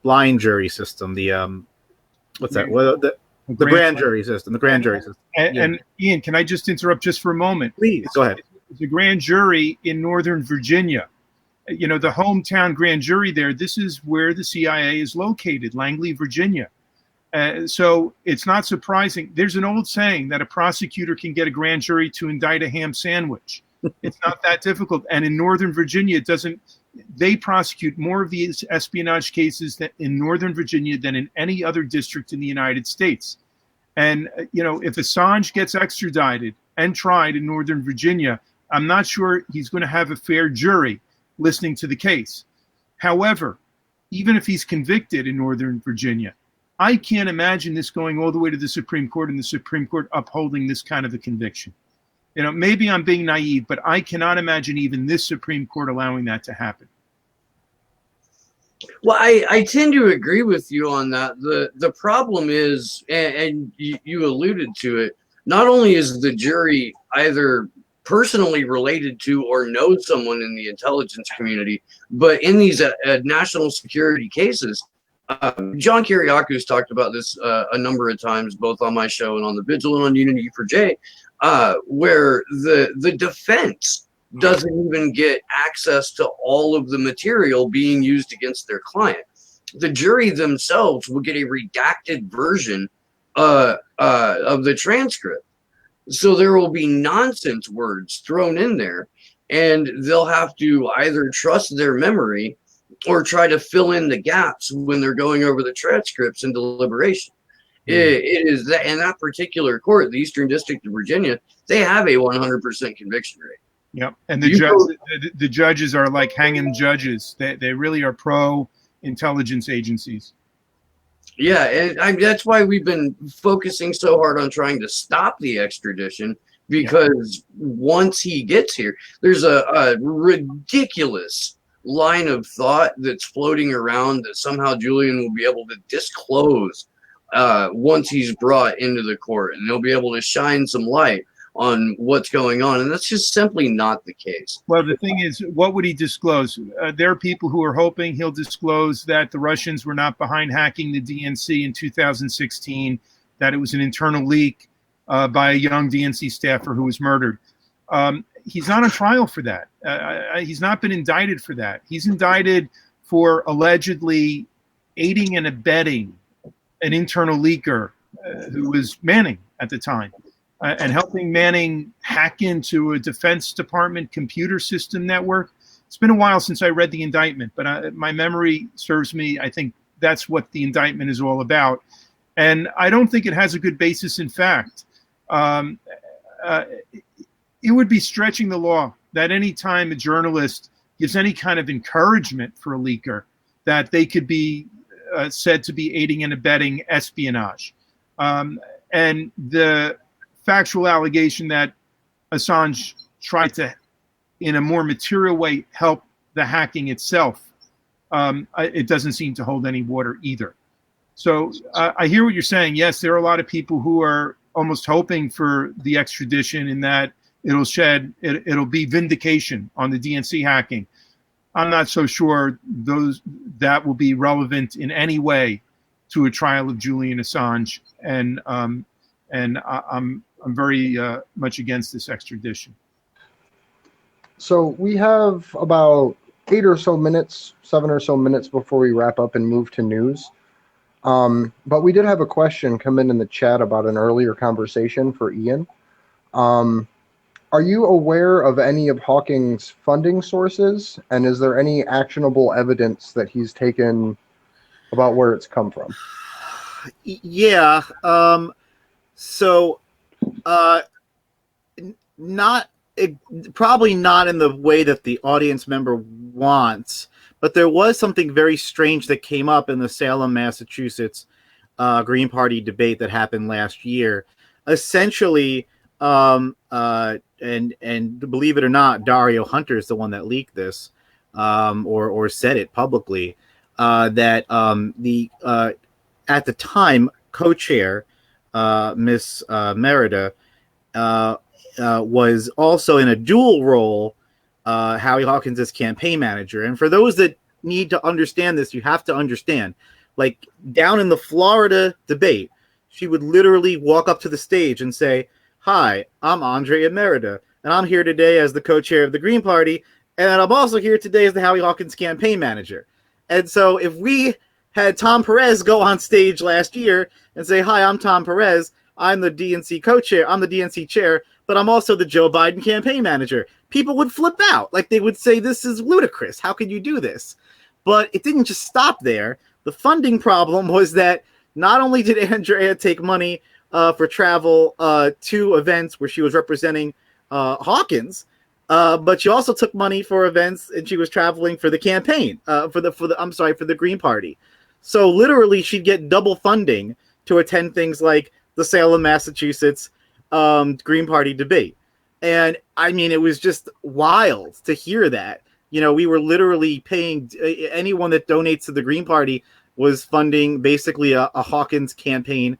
blind jury system. The what's that? Well, the grand jury system. The grand jury system. And Ian, can I just interrupt just for a moment? Please go ahead. It's a grand jury in Northern Virginia. The hometown grand jury there. This is where the CIA is located, Langley, Virginia. So it's not surprising. There's an old saying that a prosecutor can get a grand jury to indict a ham sandwich. It's not that difficult. And in Northern Virginia, they prosecute more of these espionage cases in Northern Virginia than in any other district in the United States. And, if Assange gets extradited and tried in Northern Virginia, I'm not sure he's going to have a fair jury listening to the case. However, even if he's convicted in Northern Virginia, I can't imagine this going all the way to the Supreme Court and the Supreme Court upholding this kind of a conviction. Maybe I'm being naive, but I cannot imagine even this Supreme Court allowing that to happen. Well, I tend to agree with you on that. The problem is, and you alluded to it, not only is the jury either personally related to or knows someone in the intelligence community, but in these national security cases, John Kiriakou talked about this a number of times, both on my show and on the Vigil and on Unity for Jay, where the defense doesn't even get access to all of the material being used against their client. The jury themselves will get a redacted version of the transcript. So there will be nonsense words thrown in there, and they'll have to either trust their memory or try to fill in the gaps when they're going over the transcripts in deliberation. It is that in that particular court, the Eastern District of Virginia, they have a 100% conviction rate. Yep, and the judges are like hanging judges. They really are pro-intelligence agencies. Yeah, and that's why we've been focusing so hard on trying to stop the extradition, because once he gets here, there's a ridiculous line of thought that's floating around that somehow Julian will be able to disclose once he's brought into the court, and they'll be able to shine some light on what's going on, and that's just simply not the case. Well, the thing is, what would he disclose? There are people who are hoping he'll disclose that the Russians were not behind hacking the DNC in 2016, that it was an internal leak by a young DNC staffer who was murdered. He's not on trial for that. He's not been indicted for that. He's indicted for allegedly aiding and abetting an internal leaker who was Manning at the time. And helping Manning hack into a Defense Department computer system network. It's been a while since I read the indictment, but my memory serves me. I think that's what the indictment is all about. And I don't think it has a good basis in fact. It would be stretching the law that any time a journalist gives any kind of encouragement for a leaker, that they could be said to be aiding and abetting espionage. And the factual allegation that Assange tried to, in a more material way, help the hacking itself, it doesn't seem to hold any water either. So I hear what you're saying. Yes, there are a lot of people who are almost hoping for the extradition in that it'll be vindication on the DNC hacking. I'm not so sure that will be relevant in any way to a trial of Julian Assange, and I'm very much against this extradition. So we have about 7 or so minutes before we wrap up and move to news. But we did have a question come in the chat about an earlier conversation for Ian. Are you aware of any of Hawking's funding sources, and is there any actionable evidence that he's taken about where it's come from? Yeah. Probably not in the way that the audience member wants, but there was something very strange that came up in the Salem, Massachusetts Green Party debate that happened last year. Essentially, and believe it or not, Dario Hunter is the one that leaked this, or said it publicly, that at the time co-chair Miss Merida was also in a dual role, Howie Hawkins' campaign manager. And for those that need to understand this, you have to understand, like down in the Florida debate, she would literally walk up to the stage and say, "Hi, I'm Andrea Merida, and I'm here today as the co-chair of the Green Party, and I'm also here today as the Howie Hawkins campaign manager." And so if we had Tom Perez go on stage last year and say, "Hi, I'm Tom Perez, I'm the DNC co-chair, I'm the DNC chair, but I'm also the Joe Biden campaign manager," people would flip out. Like, they would say, "This is ludicrous. How could you do this?" But it didn't just stop there. The funding problem was that not only did Andrea take money for travel to events where she was representing Hawkins, but she also took money for events, and she was traveling for the campaign, for the Green Party. So literally, she'd get double funding to attend things like the Salem, Massachusetts Green Party debate. And I mean, it was just wild to hear that. You know, we were literally paying anyone that donates to the Green Party was funding basically a Hawkins campaign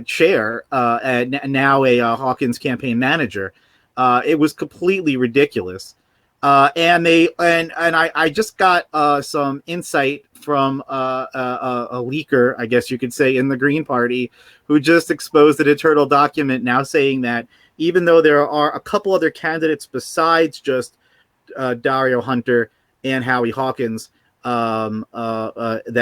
chair, and now a Hawkins campaign manager. It was completely ridiculous. And I just got some insight from a leaker, I guess you could say, in the Green Party, who just exposed an internal document now saying that even though there are a couple other candidates besides just Dario Hunter and Howie Hawkins that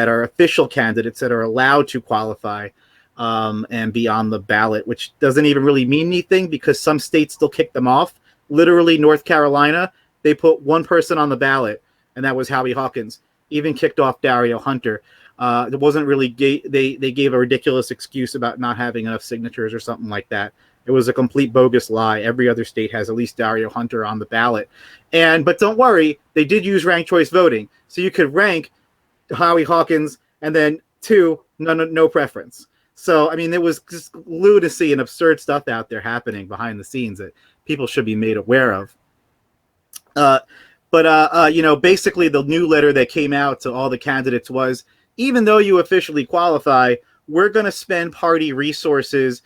are official candidates that are allowed to qualify and be on the ballot, which doesn't even really mean anything because some states still kick them off. Literally, North Carolina, they put one person on the ballot, and that was Howie Hawkins. Even kicked off Dario Hunter. It wasn't really they gave a ridiculous excuse about not having enough signatures or something like that. It was a complete bogus lie. Every other state has at least Dario Hunter on the ballot. But don't worry, they did use ranked choice voting. So you could rank Howie Hawkins and then no preference. So, I mean, there was just lunacy and absurd stuff out there happening behind the scenes that people should be made aware of. Basically the new letter that came out to all the candidates was, even though you officially qualify, we're going to spend party resources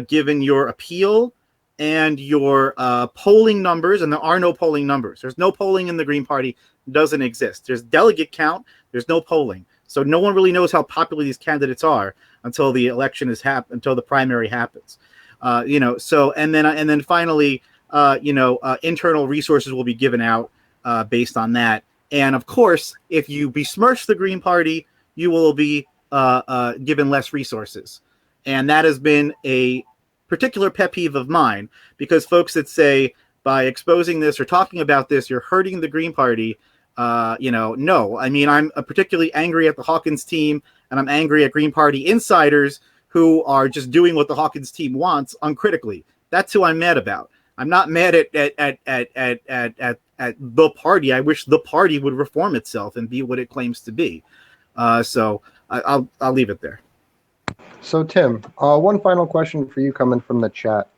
given your appeal and your polling numbers, and there are no polling numbers. There's no polling in the Green Party. It doesn't exist. There's delegate count. There's no polling. So no one really knows how popular these candidates are until the election until the primary happens. And then finally, internal resources will be given out based on that. And of course, if you besmirch the Green Party, you will be given less resources. And that has been a particular pet peeve of mine, because folks that say by exposing this or talking about this, you're hurting the Green Party. No, I mean, I'm particularly angry at the Hawkins team, and I'm angry at Green Party insiders who are just doing what the Hawkins team wants uncritically. That's who I'm mad about. I'm not mad at the party. I wish the party would reform itself and be what it claims to be. So I'll leave it there. So Tim, one final question for you coming from the chat.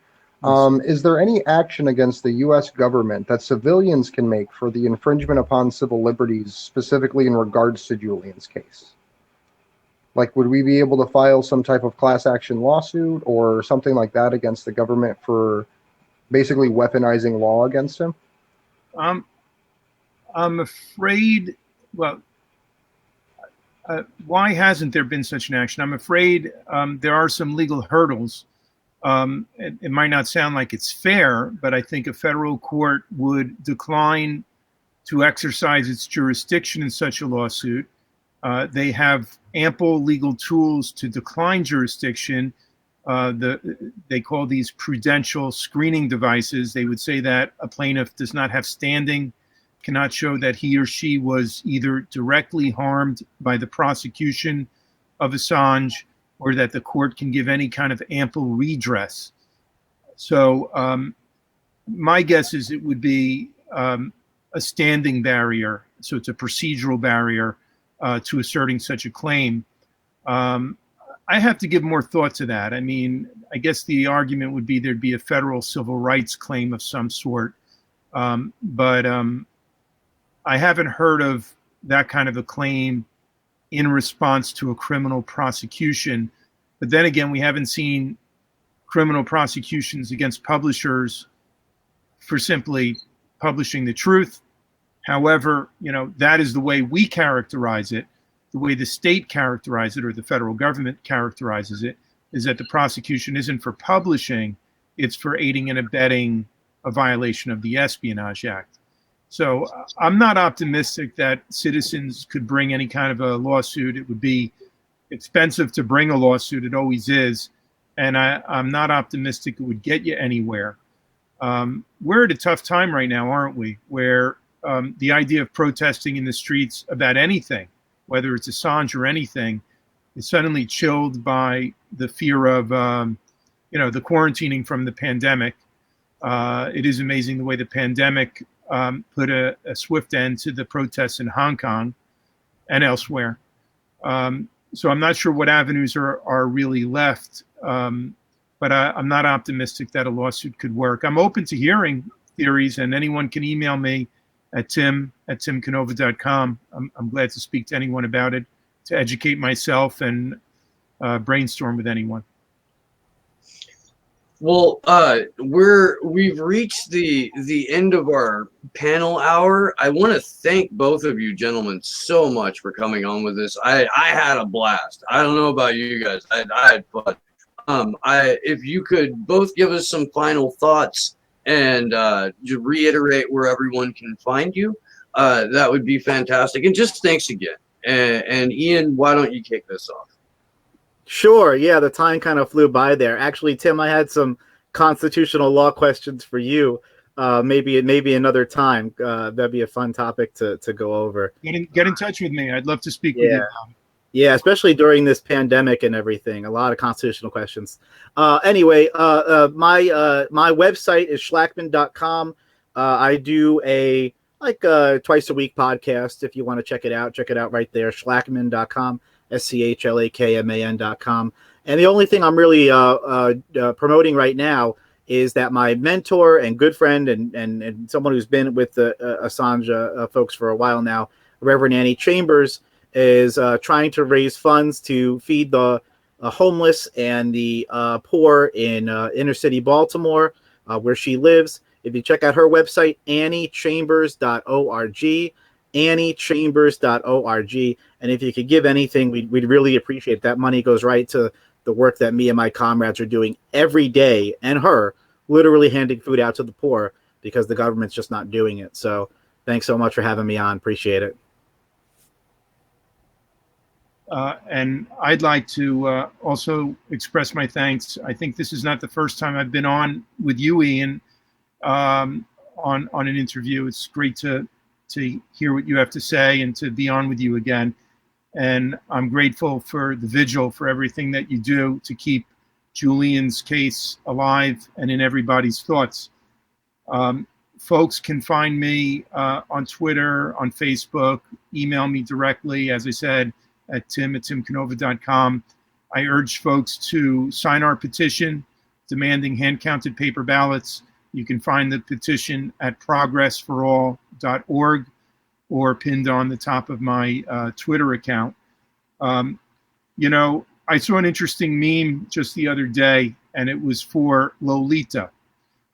questions. Is there any action against the U.S. government that civilians can make for the infringement upon civil liberties, specifically in regards to Julian's case? Like, would we be able to file some type of class action lawsuit or something like that against the government for basically weaponizing law against him? I'm afraid, well, why hasn't there been such an action? I'm afraid there are some legal hurdles. It might not sound like it's fair, but I think a federal court would decline to exercise its jurisdiction in such a lawsuit. They have ample legal tools to decline jurisdiction. They call these prudential screening devices. They would say that a plaintiff does not have standing, cannot show that he or she was either directly harmed by the prosecution of Assange or that the court can give any kind of ample redress. So my guess is it would be a standing barrier. So it's a procedural barrier to asserting such a claim. I have to give more thought to that. I mean, I guess the argument would be there'd be a federal civil rights claim of some sort. But I haven't heard of that kind of a claim in response to a criminal prosecution. But then again, we haven't seen criminal prosecutions against publishers for simply publishing the truth. However, that is the way we characterize it. The way the state characterizes it, or the federal government characterizes it, is that the prosecution isn't for publishing, it's for aiding and abetting a violation of the Espionage Act. So I'm not optimistic that citizens could bring any kind of a lawsuit. It would be expensive to bring a lawsuit. It always is. And I'm not optimistic it would get you anywhere. We're at a tough time right now, aren't we? Where the idea of protesting in the streets about anything, whether it's Assange or anything, is suddenly chilled by the fear of, the quarantining from the pandemic. It is amazing the way the pandemic put a swift end to the protests in Hong Kong and elsewhere. So I'm not sure what avenues are really left, but I'm not optimistic that a lawsuit could work. I'm open to hearing theories, and anyone can email me at tim@timcanova.com. I'm glad to speak to anyone about it, to educate myself and brainstorm with anyone. Well, we've reached the end of our panel hour. I want to thank both of you gentlemen so much for coming on with this. I had a blast. I don't know about you guys. I had fun. If you could both give us some final thoughts and just reiterate where everyone can find you, that would be fantastic. And just thanks again. And Ian, why don't you kick this off? Sure. Yeah, the time kind of flew by there. Actually, Tim, I had some constitutional law questions for you. Maybe another time. That'd be a fun topic to go over. Get in touch with me. I'd love to speak with you. Yeah, especially during this pandemic and everything. A lot of constitutional questions. Anyway, my website is schlackman.com. I do a twice a week podcast. If you want to check it out right there, schlackman.com. SCHLAKMAN.com. And the only thing I'm really promoting right now is that my mentor and good friend and someone who's been with the Assange folks for a while now, Reverend Annie Chambers, is trying to raise funds to feed the homeless and the poor in inner city Baltimore, where she lives. If you check out her website, anniechambers.org, anniechambers.org. And if you could give anything, we'd really appreciate it. That money goes right to the work that me and my comrades are doing every day, and her literally handing food out to the poor because the government's just not doing it. So thanks so much for having me on. Appreciate it. And I'd like to also express my thanks. I think this is not the first time I've been on with you, Ian, on an interview. It's great to hear what you have to say and to be on with you again. And I'm grateful for the Vigil, for everything that you do to keep Julian's case alive and in everybody's thoughts. Folks can find me on Twitter, on Facebook, email me directly, as I said, at tim@timcanova.com. I urge folks to sign our petition demanding hand-counted paper ballots. You can find the petition at progressforall.org or pinned on the top of my Twitter account. You know, I saw an interesting meme just the other day, and it was for Lolita.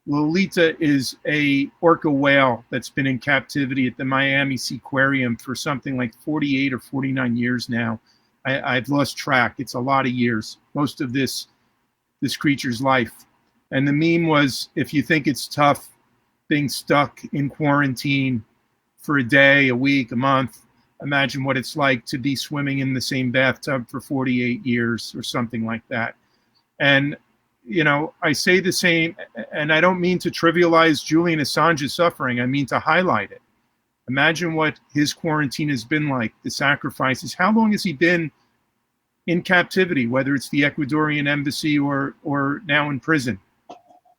Lolita is a orca whale that's been in captivity at the Miami Seaquarium for something like 48 or 49 years now. I've lost track. It's a lot of years, most of this creature's life. And the meme was, if you think it's tough being stuck in quarantine for a day, a week, a month, imagine what it's like to be swimming in the same bathtub for 48 years or something like that. And, you know, I say the same, and I don't mean to trivialize Julian Assange's suffering. I mean to highlight it. Imagine what his quarantine has been like, the sacrifices. How long has he been in captivity, whether it's the Ecuadorian embassy or now in prison?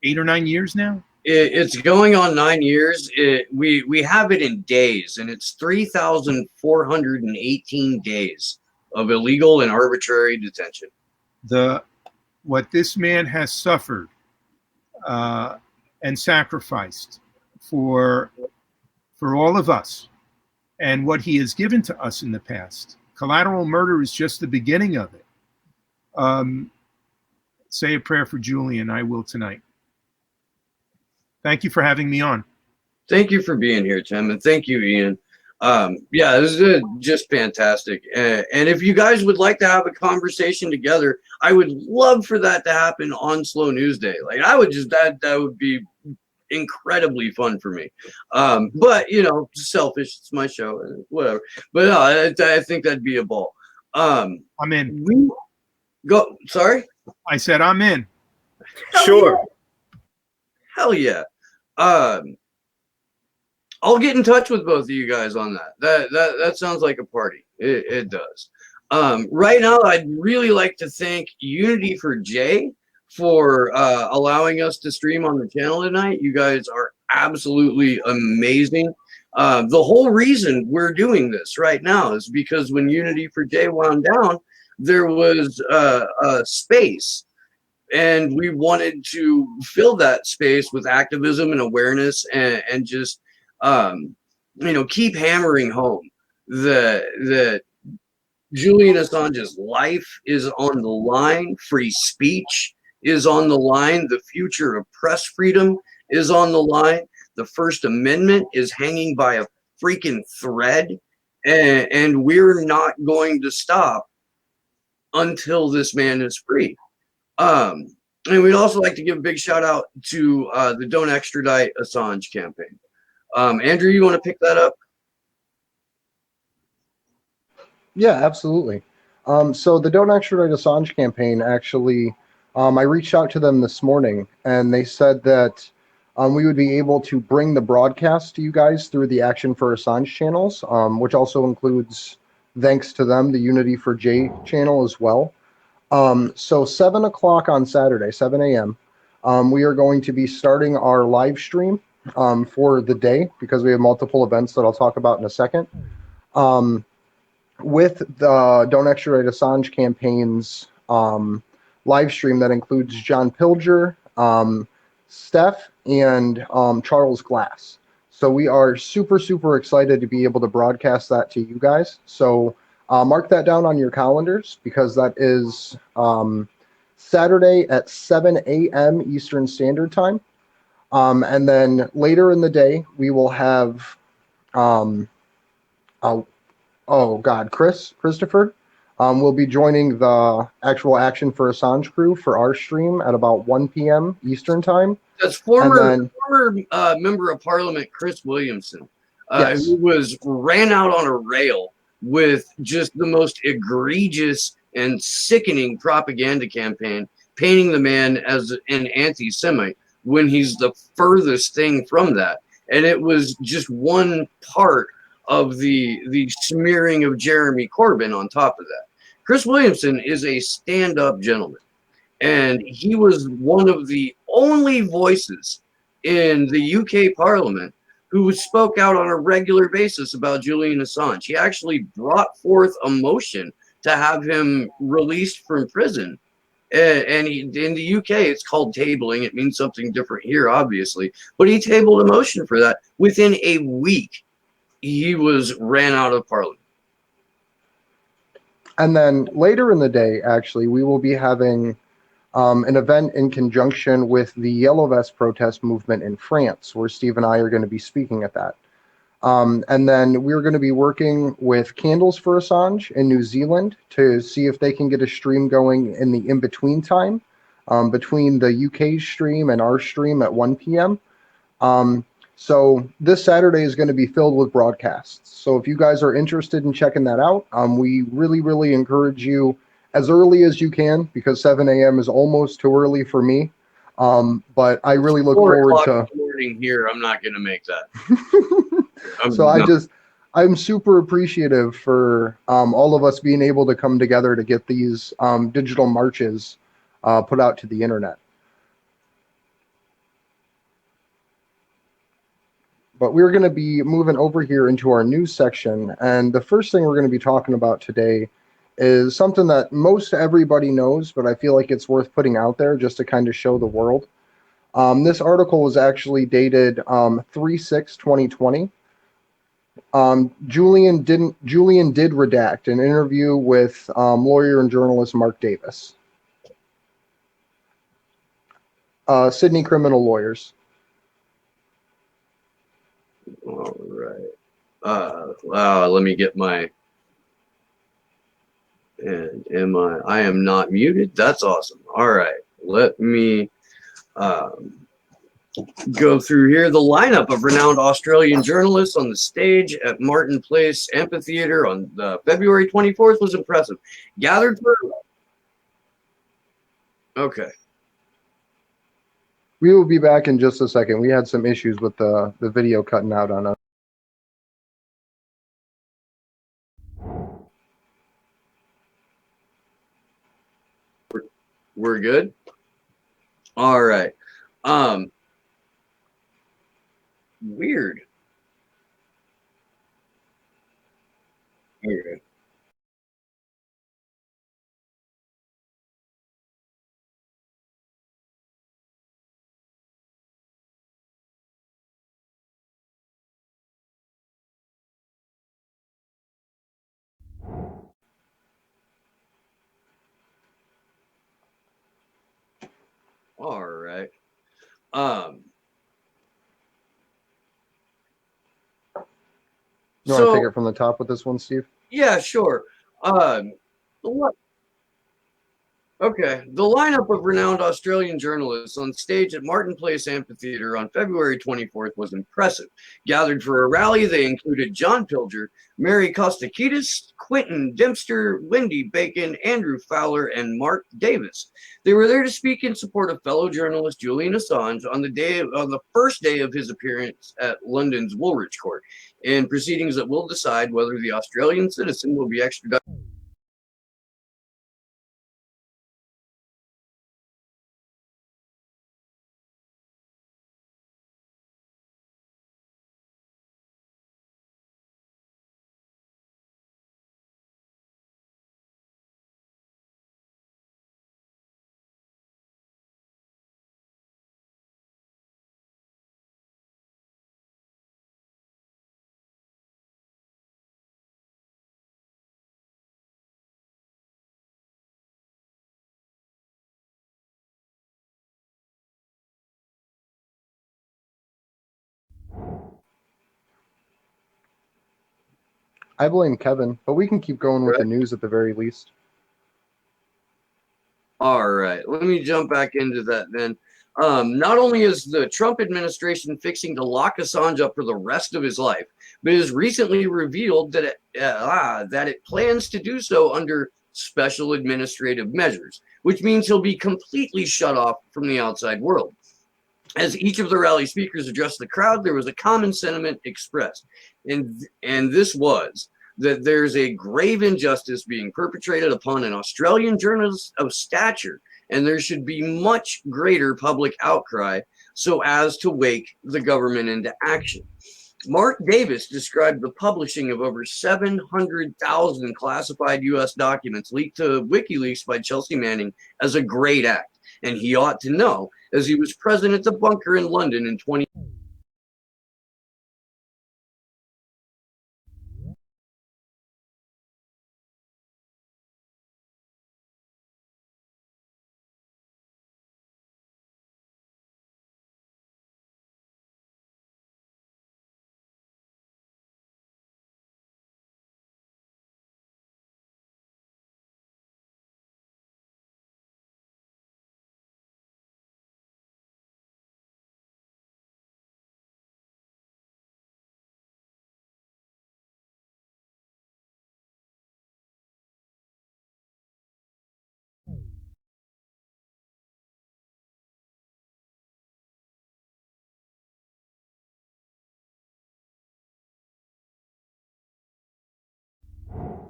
8 or 9 years now? It's going on 9 years. We have it in days, and it's 3,418 days of illegal and arbitrary detention. What this man has suffered and sacrificed for all of us, and what he has given to us in the past. Collateral murder is just the beginning of it. Say a prayer for Julian. I will tonight. Thank you for having me on. Thank you for being here, Tim, and thank you, Ian. Yeah, this is just fantastic. And if you guys would like to have a conversation together, I would love for that to happen on Slow News Day. Like, I would just, that would be incredibly fun for me. But, you know, selfish, it's my show, whatever. But no, I think that'd be a ball. I'm in. Sorry? I said I'm in. Sure. Hell yeah. I'll get in touch with both of you guys on that. That sounds like a party. It does. Right now, I'd really like to thank Unity for J for allowing us to stream on the channel tonight. You guys are absolutely amazing. The whole reason we're doing this right now is because when Unity for J wound down, there was a space. And we wanted to fill that space with activism and awareness and just, you know, keep hammering home that Julian Assange's life is on the line. Free speech is on the line. The future of press freedom is on the line. The First Amendment is hanging by a freaking thread. And we're not going to stop until this man is free. And we'd also like to give a big shout out to the Don't Extradite Assange campaign. Andrew, you want to pick that up? Yeah, absolutely. So the Don't Extradite Assange campaign, actually, I reached out to them this morning, and they said that we would be able to bring the broadcast to you guys through the Action4Assange channels, which also includes, thanks to them, the Unity for J channel as well. So 7 o'clock on Saturday, 7 a.m., we are going to be starting our live stream for the day, because we have multiple events that I'll talk about in a second. With the Don't Extradite Assange campaign's live stream that includes John Pilger, Steph, and Charles Glass. So we are super, super excited to be able to broadcast that to you guys. So mark that down on your calendars, because that is Saturday at 7 a.m. Eastern Standard Time. And then later in the day, we will have, Christopher will be joining the actual Action4Assange crew for our stream at about 1 p.m. Eastern Time. That's former member of Parliament Chris Williamson, yes, who ran out on a rail with just the most egregious and sickening propaganda campaign, painting the man as an anti-Semite when he's the furthest thing from that. And it was just one part of the smearing of Jeremy Corbyn on top of that. Chris Williamson is a stand-up gentleman, and he was one of the only voices in the UK Parliament who spoke out on a regular basis about Julian Assange. He actually brought forth a motion to have him released from prison And he, in the UK, it's called tabling. It means something different here, obviously. But he tabled a motion for that. Within a week, he was ran out of Parliament. And then later in the day, actually, we will be having an event in conjunction with the Yellow Vest protest movement in France, where Steve and I are going to be speaking at that. And then we're going to be working with Candles for Assange in New Zealand to see if they can get a stream going in the in-between time between the UK stream and our stream at 1 p.m. So this Saturday is going to be filled with broadcasts. So if you guys are interested in checking that out, we really, really encourage you as early as you can, because 7 a.m. is almost too early for me. But I really look forward to... in the morning here. I'm not going to make that. So I'm super appreciative for all of us being able to come together to get these digital marches put out to the internet. But we're going to be moving over here into our news section. And the first thing we're going to be talking about today is something that most everybody knows, but I feel like it's worth putting out there just to kind of show the world. This article was actually dated 3/6/2020. Julian did redact an interview with lawyer and journalist Mark Davis. Sydney Criminal Lawyers. All right. Let me get my... And I am not muted. That's awesome. All right. Let me go through here. The lineup of renowned Australian journalists on the stage at Martin Place Amphitheater on February 24th was impressive. Gathered for... Okay. We will be back in just a second. We had some issues with the video cutting out on us. We're good? All right. Weird. Okay. All right. You want to take it from the top with this one, Steve? Yeah, sure. Okay. The lineup of renowned Australian journalists on stage at Martin Place Amphitheater on February 24th was impressive. Gathered for a rally, they included John Pilger, Mary Kostakidis, Quentin Dempster, Wendy Bacon, Andrew Fowler, and Mark Davis. They were there to speak in support of fellow journalist Julian Assange on the first day of his appearance at London's Woolwich Court, in proceedings that will decide whether the Australian citizen will be extradited. I blame Kevin, but we can keep going with the news at the very least. All right, let me jump back into that then. Not only is the Trump administration fixing to lock Assange up for the rest of his life, but it has recently revealed that it plans to do so under special administrative measures, which means he'll be completely shut off from the outside world. As each of the rally speakers addressed the crowd, there was a common sentiment expressed, and this was that there's a grave injustice being perpetrated upon an Australian journalist of stature, and there should be much greater public outcry so as to wake the government into action. Mark Davis described the publishing of over 700,000 classified U.S. documents leaked to WikiLeaks by Chelsea Manning as a great act, and he ought to know, as he was present at the bunker in London in 20.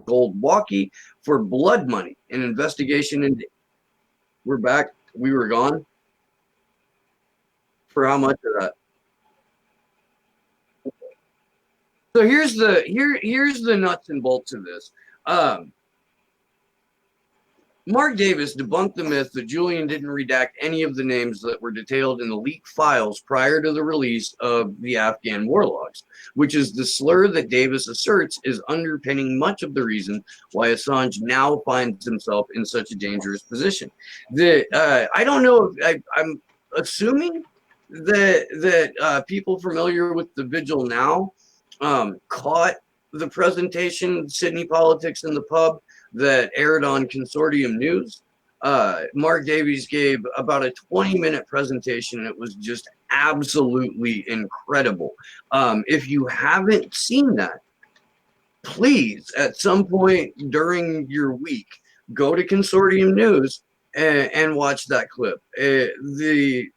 Gold walkie for blood money, an investigation into. We're back. We were gone. For how much of that? So here's the nuts and bolts of this. Mark Davis debunked the myth that Julian didn't redact any of the names that were detailed in the leaked files prior to the release of the Afghan war logs, which is the slur that Davis asserts is underpinning much of the reason why Assange now finds himself in such a dangerous position. I don't know if I'm assuming that people familiar with the Vigil now caught the presentation Sydney Politics in the Pub that aired on Consortium News. Mark Davies gave about a 20-minute presentation, and it was just absolutely incredible. If you haven't seen that, please, at some point during your week, go to Consortium News and watch that clip. The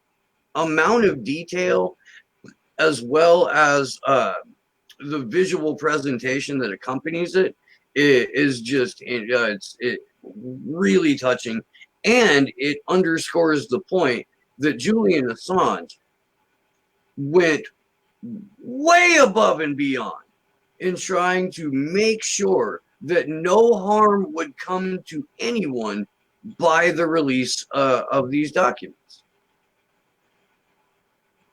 amount of detail, as well as the visual presentation that accompanies it, is just it's really touching, and it underscores the point that Julian Assange went way above and beyond in trying to make sure that no harm would come to anyone by the release of these documents.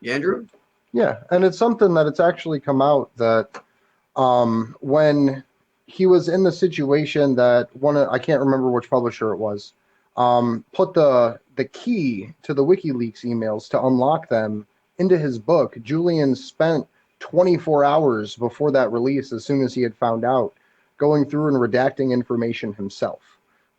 Andrew? Yeah, and it's something that it's actually come out that when he was in the situation that I can't remember which publisher it was, put the key to the WikiLeaks emails to unlock them into his book. Julian spent 24 hours before that release, as soon as he had found out, going through and redacting information himself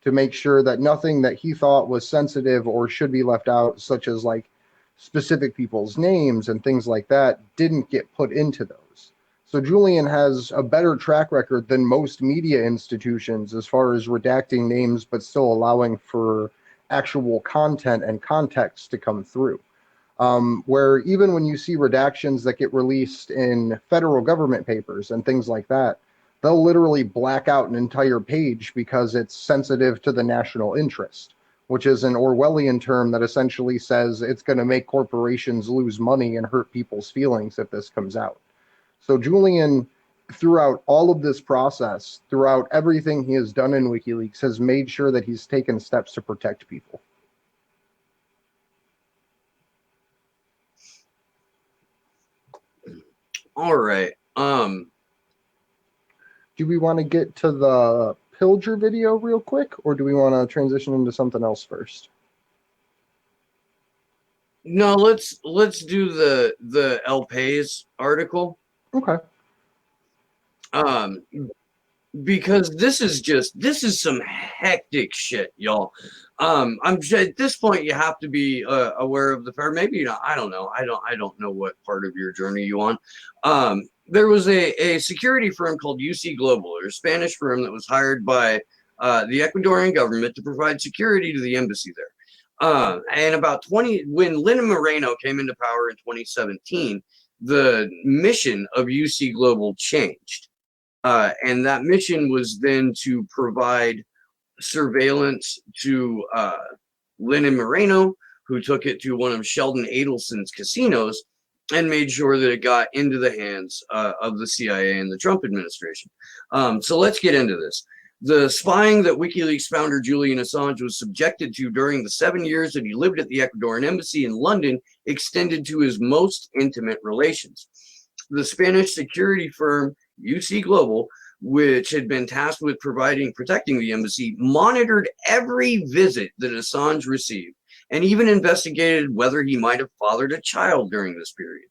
to make sure that nothing that he thought was sensitive or should be left out, such as like specific people's names and things like that, didn't get put into those. So Julian has a better track record than most media institutions as far as redacting names, but still allowing for actual content and context to come through. Where even when you see redactions that get released in federal government papers and things like that, they'll literally black out an entire page because it's sensitive to the national interest, which is an Orwellian term that essentially says it's going to make corporations lose money and hurt people's feelings if this comes out. So Julian, throughout all of this process, throughout everything he has done in WikiLeaks, has made sure that he's taken steps to protect people. All right. Do we want to get to the Pilger video real quick, or do we want to transition into something else first? No, let's do the El Pais article. Okay. Because this is some hectic shit, y'all. I'm at this point you have to be aware of the fair. Maybe not. I don't know. I don't know what part of your journey you on. There was a security firm called UC Global, or a Spanish firm that was hired by the Ecuadorian government to provide security to the embassy there. And when Lina Moreno came into power in 2017, the mission of UC Global changed. And that mission was then to provide surveillance to Lina Moreno, who took it to one of Sheldon Adelson's casinos, and made sure that it got into the hands of the CIA and the Trump administration. So let's get into this. The spying that WikiLeaks founder Julian Assange was subjected to during the 7 years that he lived at the Ecuadorian embassy in London extended to his most intimate relations. The Spanish security firm UC Global, which had been tasked with protecting the embassy, monitored every visit that Assange received and even investigated whether he might have fathered a child during this period.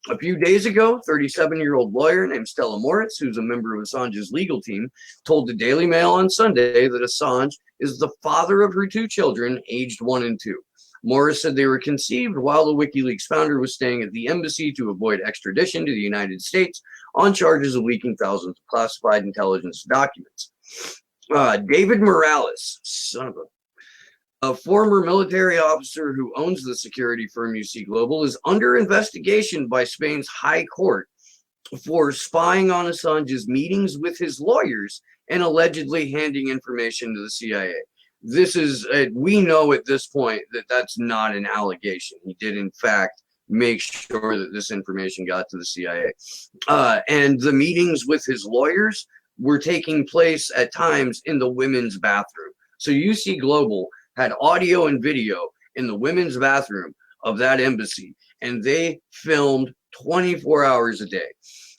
A few days ago, 37-year-old lawyer named Stella Moritz, who's a member of Assange's legal team, told the Daily Mail on Sunday that Assange is the father of her 2 children, aged 1 and 2. Morris said they were conceived while the WikiLeaks founder was staying at the embassy to avoid extradition to the United States on charges of leaking thousands of classified intelligence documents. David Morales, son of a former military officer who owns the security firm UC Global, is under investigation by Spain's High Court for spying on Assange's meetings with his lawyers and allegedly handing information to the CIA. This is, we know at this point that that's not an allegation. He did, in fact, make sure that this information got to the CIA. And the meetings with his lawyers were taking place at times in the women's bathroom. So UC Global had audio and video in the women's bathroom of that embassy, and they filmed 24 hours a day.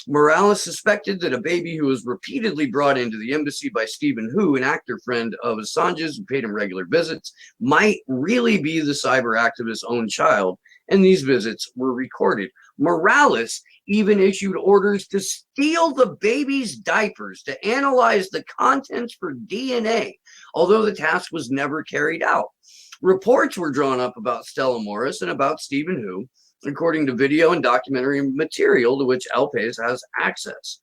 Morales suspected that a baby who was repeatedly brought into the embassy by Stephen Hu, an actor friend of Assange's who paid him regular visits, might really be the cyber activist's own child, and these visits were recorded. Morales even issued orders to steal the baby's diapers to analyze the contents for DNA, although the task was never carried out. Reports were drawn up about Stella Morris and about Stephen Hu, according to video and documentary material to which El País has access.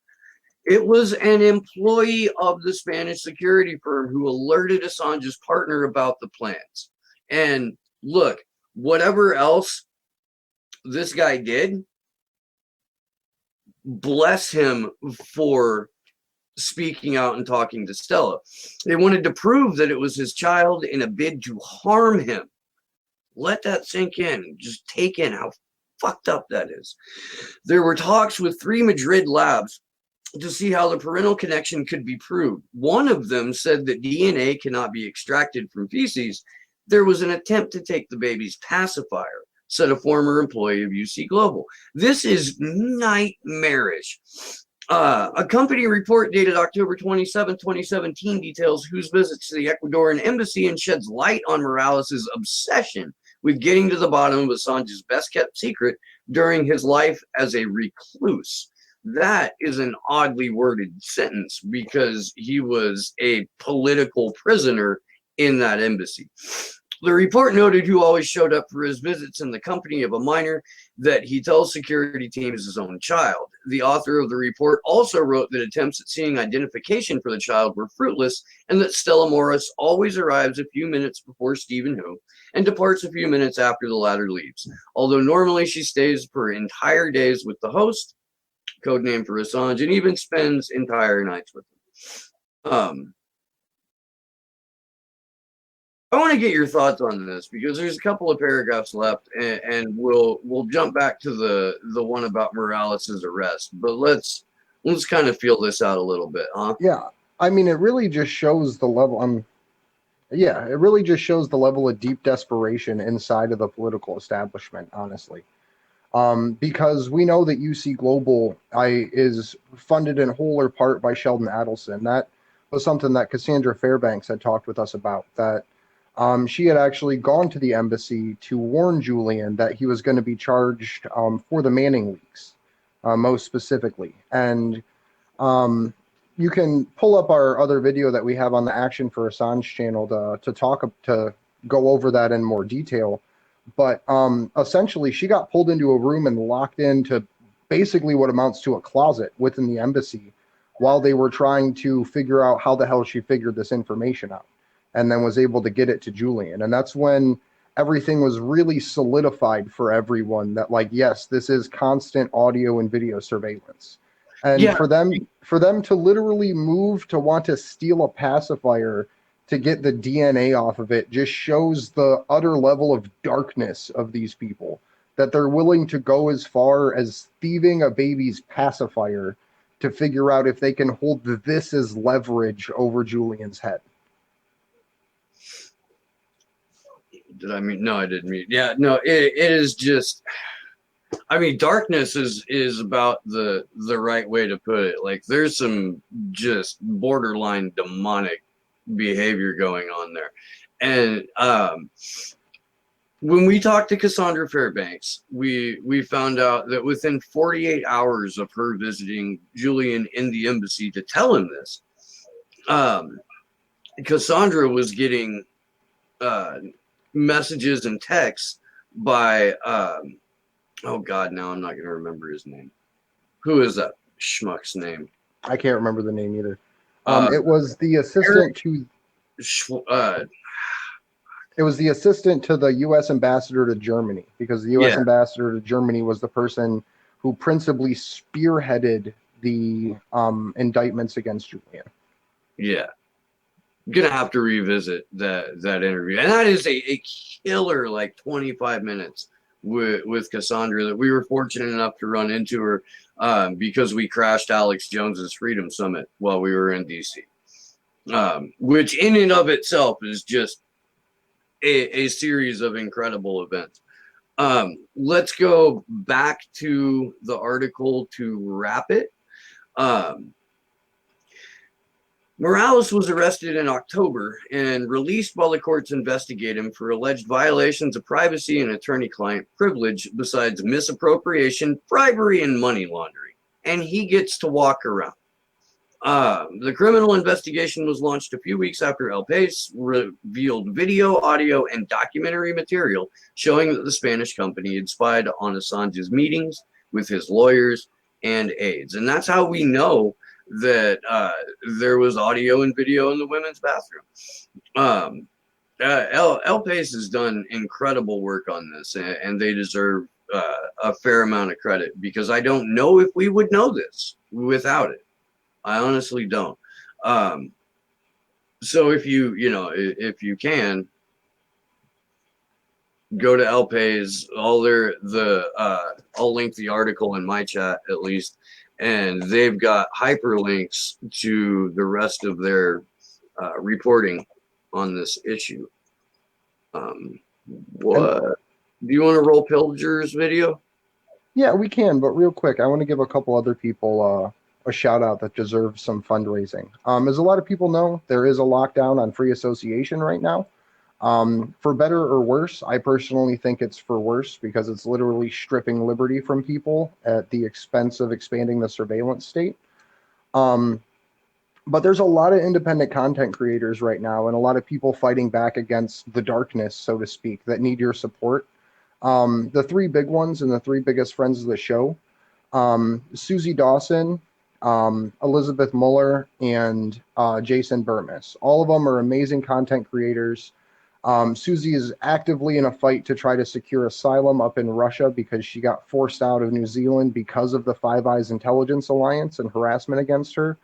It was an employee of the Spanish security firm who alerted Assange's partner about the plans. And look, whatever else this guy did, bless him for speaking out and talking to Stella. They wanted to prove that it was his child in a bid to harm him. Let that sink in. Just take in how fucked up that is. There were talks with 3 Madrid labs to see how the parental connection could be proved. One of them said that DNA cannot be extracted from feces. There was an attempt to take the baby's pacifier, said a former employee of UC Global. This is nightmarish. A company report dated October 27, 2017 details Hu's visits to the Ecuadorian embassy and sheds light on Morales' obsession with getting to the bottom of Assange's best-kept secret during his life as a recluse. That is an oddly worded sentence because he was a political prisoner in that embassy. The report noted Hu always showed up for his visits in the company of a minor that he tells security teams is his own child. The author of the report also wrote that attempts at seeing identification for the child were fruitless and that Stella Morris always arrives a few minutes before Stephen Hu and departs a few minutes after the latter leaves. Although normally she stays for entire days with the host, codename for Assange, and even spends entire nights with him. I want to get your thoughts on this because there's a couple of paragraphs left, and we'll jump back to the one about Morales' arrest. But let's kind of feel this out a little bit, huh? Yeah, I mean, it really just shows the level. It really just shows the level of deep desperation inside of the political establishment, honestly. Because we know that UC Global is funded in whole or part by Sheldon Adelson. That was something that Cassandra Fairbanks had talked with us about, that she had actually gone to the embassy to warn Julian that he was going to be charged for the Manning leaks, most specifically. And you can pull up our other video that we have on the Action4Assange channel to go over that in more detail. But essentially, she got pulled into a room and locked into basically what amounts to a closet within the embassy while they were trying to figure out how the hell she figured this information out, and then was able to get it to Julian. And that's when everything was really solidified for everyone that, like, yes, this is constant audio and video surveillance. And for them to literally move to want to steal a pacifier to get the DNA off of it just shows the utter level of darkness of these people. that they're willing to go as far as thieving a baby's pacifier to figure out if they can hold this as leverage over Julian's head. Did I mean? No, I didn't mean. Yeah, no. It is just. I mean, darkness is about the right way to put it. Like, there's some just borderline demonic behavior going on there, and when we talked to Cassandra Fairbanks, we found out that within 48 hours of her visiting Julian in the embassy to tell him this, Cassandra was getting messages and texts by oh God, now I'm not going to remember his name. Who is that schmuck's name? I can't remember the name either. It was the assistant to. It was the assistant to the U.S. ambassador to Germany, because the U.S. ambassador to Germany was the person who principally spearheaded the indictments against Julian. Yeah. I'm going to have to revisit that interview. And that is a killer, like 25 minutes with Cassandra that we were fortunate enough to run into her because we crashed Alex Jones's Freedom Summit while we were in D.C., which in and of itself is just a series of incredible events. Let's go back to the article to wrap it. Morales was arrested in October and released while the courts investigate him for alleged violations of privacy and attorney-client privilege, besides misappropriation, bribery, and money laundering. And he gets to walk around. The criminal investigation was launched a few weeks after El País revealed video, audio, and documentary material showing that the Spanish company had spied on Assange's meetings with his lawyers and aides. And that's how we know that there was audio and video in the women's bathroom. El País has done incredible work on this, and they deserve a fair amount of credit, because I don't know if we would know this without it. I honestly don't. So if you can, go to El País. I'll link the article in my chat at least, and they've got hyperlinks to the rest of their reporting on this issue. What do you want to roll Pilger's video? Yeah, we can, but real quick, I want to give a couple other people a shout out that deserves some fundraising. As a lot of people know, there is a lockdown on free association right now. For better or worse, I personally think it's for worse, because it's literally stripping liberty from people at the expense of expanding the surveillance state. But there's a lot of independent content creators right now, and a lot of people fighting back against the darkness, so to speak, that need your support. The three big ones and the three biggest friends of the show, Susie Dawson, Elizabeth Mueller, and Jason Burmis. All of them are amazing content creators. Susie is actively in a fight to try to secure asylum up in Russia because she got forced out of New Zealand because of the Five Eyes Intelligence Alliance and harassment against her.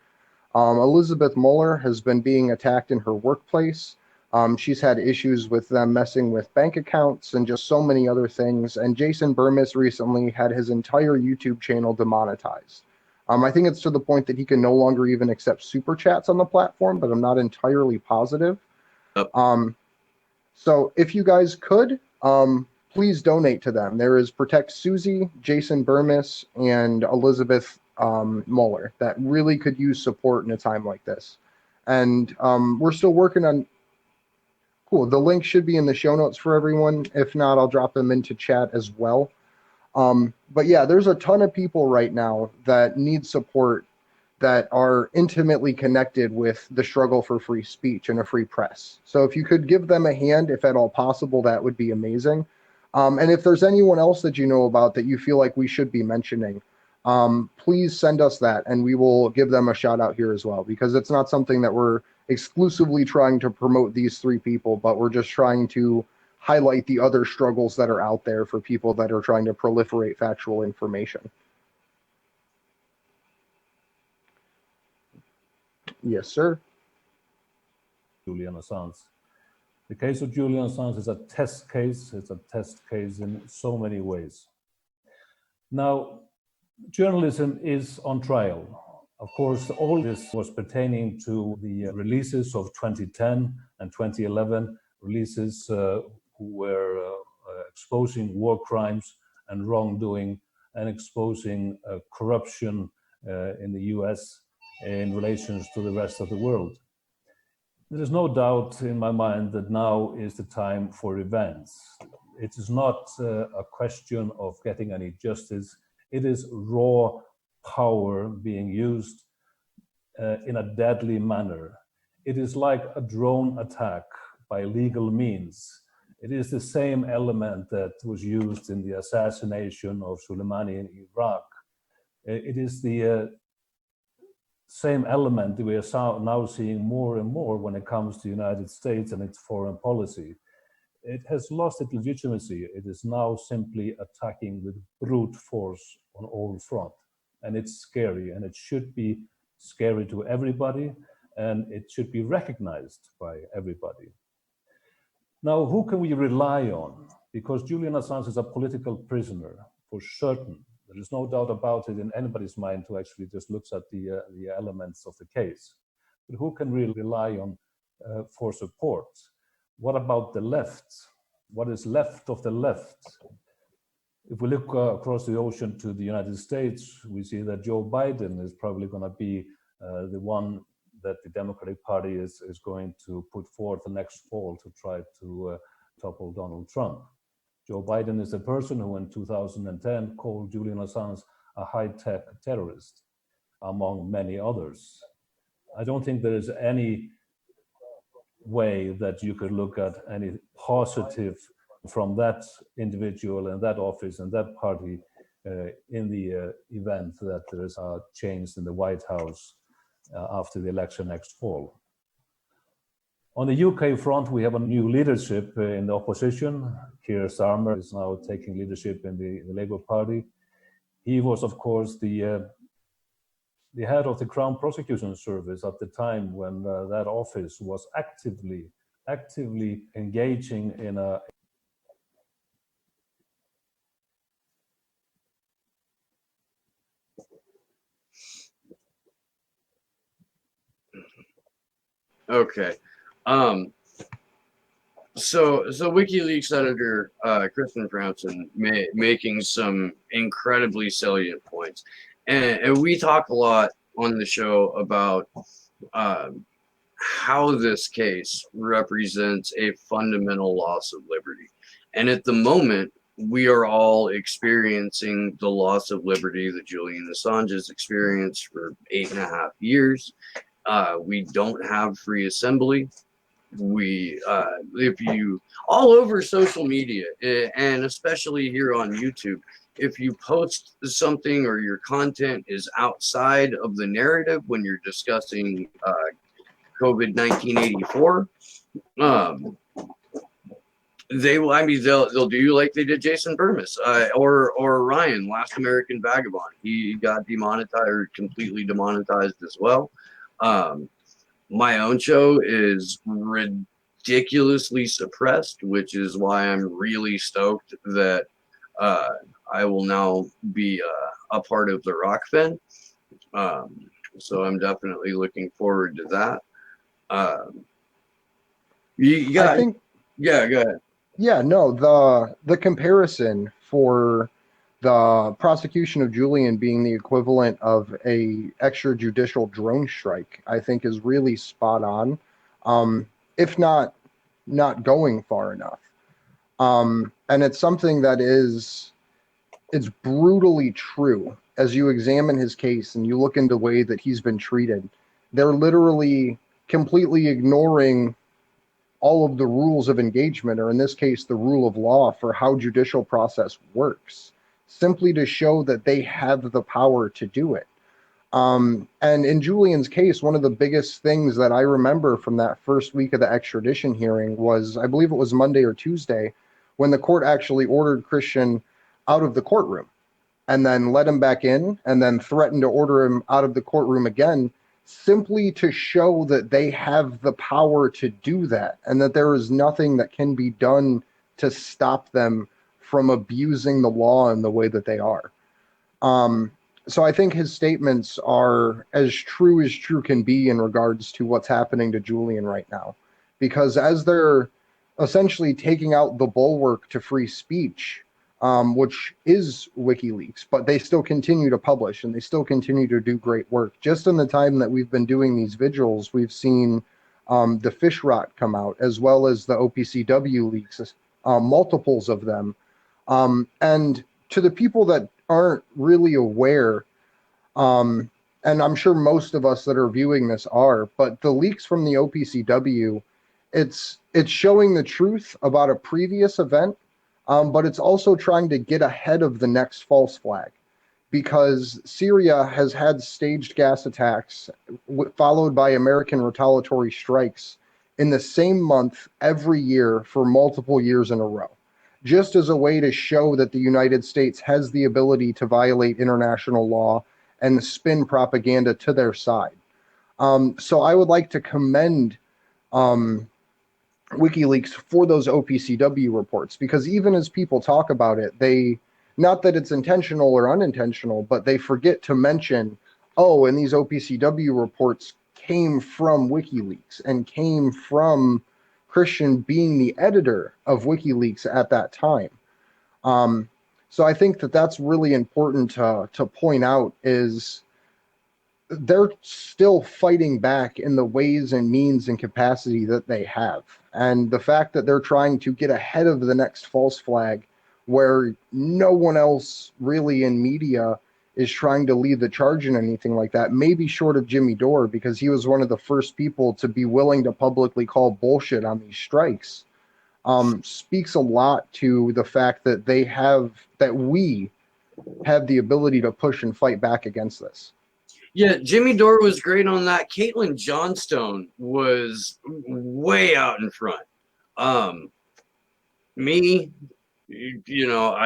Elizabeth Mueller has been being attacked in her workplace. She's had issues with them messing with bank accounts and just so many other things. And Jason Burmis recently had his entire YouTube channel demonetized. I think it's to the point that he can no longer even accept super chats on the platform, but I'm not entirely positive. So if you guys could, please donate to them. There is Protect Susie, Jason Burmis, and Elizabeth Mueller that really could use support in a time like this. And we're still working on. Cool. The link should be in the show notes for everyone. If not, I'll drop them into chat as well. But yeah, there's a ton of people right now that need support, that are intimately connected with the struggle for free speech and a free press. So if you could give them a hand, if at all possible, that would be amazing. And if there's anyone else that you know about that you feel like we should be mentioning, please send us that, and we will give them a shout out here as well, because it's not something that we're exclusively trying to promote these three people, but we're just trying to highlight the other struggles that are out there for people that are trying to proliferate factual information. Yes, sir. Julian Assange, The case of Julian Assange is a test case. It's a test case in so many ways. Now, journalism is on trial. Of course, all this was pertaining to the releases of 2010 and 2011, releases who were exposing war crimes and wrongdoing and exposing corruption in the US in relation to the rest of the world. There is no doubt in my mind that now is the time for revenge. It is not a question of getting any justice. It is raw power being used in a deadly manner. It is like a drone attack by legal means. It is the same element that was used in the assassination of Soleimani in Iraq. It is the same element that we are now seeing more and more when it comes to the United States and its foreign policy. It has lost its legitimacy. It is now simply attacking with brute force on all fronts. And it's scary, and it should be scary to everybody, and it should be recognized by everybody. Now, who can we rely on? Because Julian Assange is a political prisoner, for certain. There is no doubt about it in anybody's mind who actually just looks at the elements of the case. But who can really rely on for support? What about the left? What is left of the left? If we look across the ocean to the United States, we see that Joe Biden is probably going to be the one that the Democratic Party is going to put forth the next fall to try to topple Donald Trump. Joe Biden is the person who in 2010 called Julian Assange a high-tech terrorist, among many others. I don't think there is any way that you could look at any positive from that individual and that office and that party in the event that there is a change in the White House after the election next fall. On the UK front, we have a new leadership in the opposition. Keir Starmer is now taking leadership in the Labour Party. He was, of course, the head of the Crown Prosecution Service at the time when that office was actively engaging in a Okay. So WikiLeaks editor Kristen Brownson making some incredibly salient points, and we talk a lot on the show about how this case represents a fundamental loss of liberty, and at the moment we are all experiencing the loss of liberty that Julian Assange has experienced for 8.5 years. We don't have free assembly. If you, all over social media, and especially here on YouTube, if you post something or your content is outside of the narrative when you're discussing COVID 1984, they'll do you like they did Jason Burmis or Ryan, Last American Vagabond. He got demonetized or completely demonetized as well. My own show is ridiculously suppressed, which is why I'm really stoked that I will now be a part of the Rockfen. So I'm definitely looking forward to that. I think, yeah, go ahead. yeah, no, the comparison for the prosecution of Julian being the equivalent of a extrajudicial drone strike, I think, is really spot on, if not going far enough. And it's something that it's brutally true. As you examine his case and you look into the way that he's been treated, they're literally completely ignoring all of the rules of engagement, or in this case, the rule of law for how judicial process works, simply to show that they have the power to do it. And in Julian's case, one of the biggest things that I remember from that first week of the extradition hearing was, I believe it was Monday or Tuesday, when the court actually ordered Christian out of the courtroom and then let him back in and then threatened to order him out of the courtroom again simply to show that they have the power to do that and that there is nothing that can be done to stop them from abusing the law in the way that they are. So I think his statements are as true can be in regards to what's happening to Julian right now. Because as they're essentially taking out the bulwark to free speech, which is WikiLeaks, but they still continue to publish and they still continue to do great work. Just in the time that we've been doing these vigils, we've seen the fish rot come out, as well as the OPCW leaks, multiples of them. And to the people that aren't really aware, and I'm sure most of us that are viewing this are, but the leaks from the OPCW, it's showing the truth about a previous event, but it's also trying to get ahead of the next false flag, because Syria has had staged gas attacks followed by American retaliatory strikes in the same month every year for multiple years in a row, just as a way to show that the United States has the ability to violate international law and spin propaganda to their side. So I would like to commend WikiLeaks for those OPCW reports, because even as people talk about it, they, not that it's intentional or unintentional, but they forget to mention, oh, and these OPCW reports came from WikiLeaks and came from Christian being the editor of WikiLeaks at that time. So I think that that's really important to point out, is they're still fighting back in the ways and means and capacity that they have. And the fact that they're trying to get ahead of the next false flag, where no one else really in media is trying to lead the charge in anything like that, maybe short of Jimmy Dore, because he was one of the first people to be willing to publicly call bullshit on these strikes, speaks a lot to the fact that we have the ability to push and fight back against this. Yeah, Jimmy Dore was great on that. Caitlin Johnstone was way out in front. Me, you know,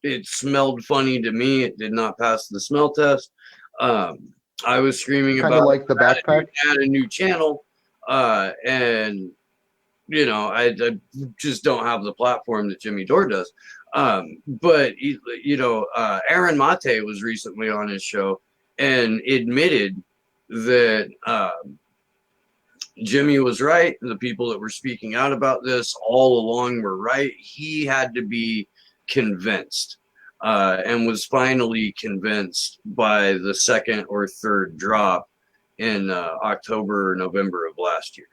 it smelled funny to me. It did not pass the smell test. I was screaming Kind of about like the backpack. Add a new channel, and you know, I just don't have the platform that Jimmy Dore does. But you know, Aaron Mate was recently on his show and admitted that Jimmy was right. The people that were speaking out about this all along were right. He had to be convinced, and was finally convinced by the second or third drop in October or November of last year.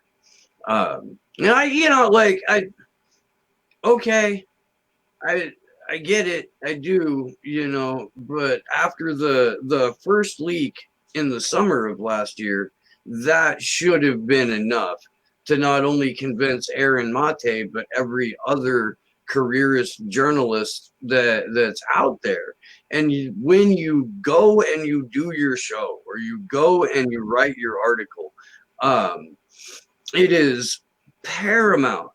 I get it. I do, you know, but after the first leak in the summer of last year, that should have been enough to not only convince Aaron Mate, but every other careerist journalist that's out there. And when you go and you do your show, or you go and you write your article, it is paramount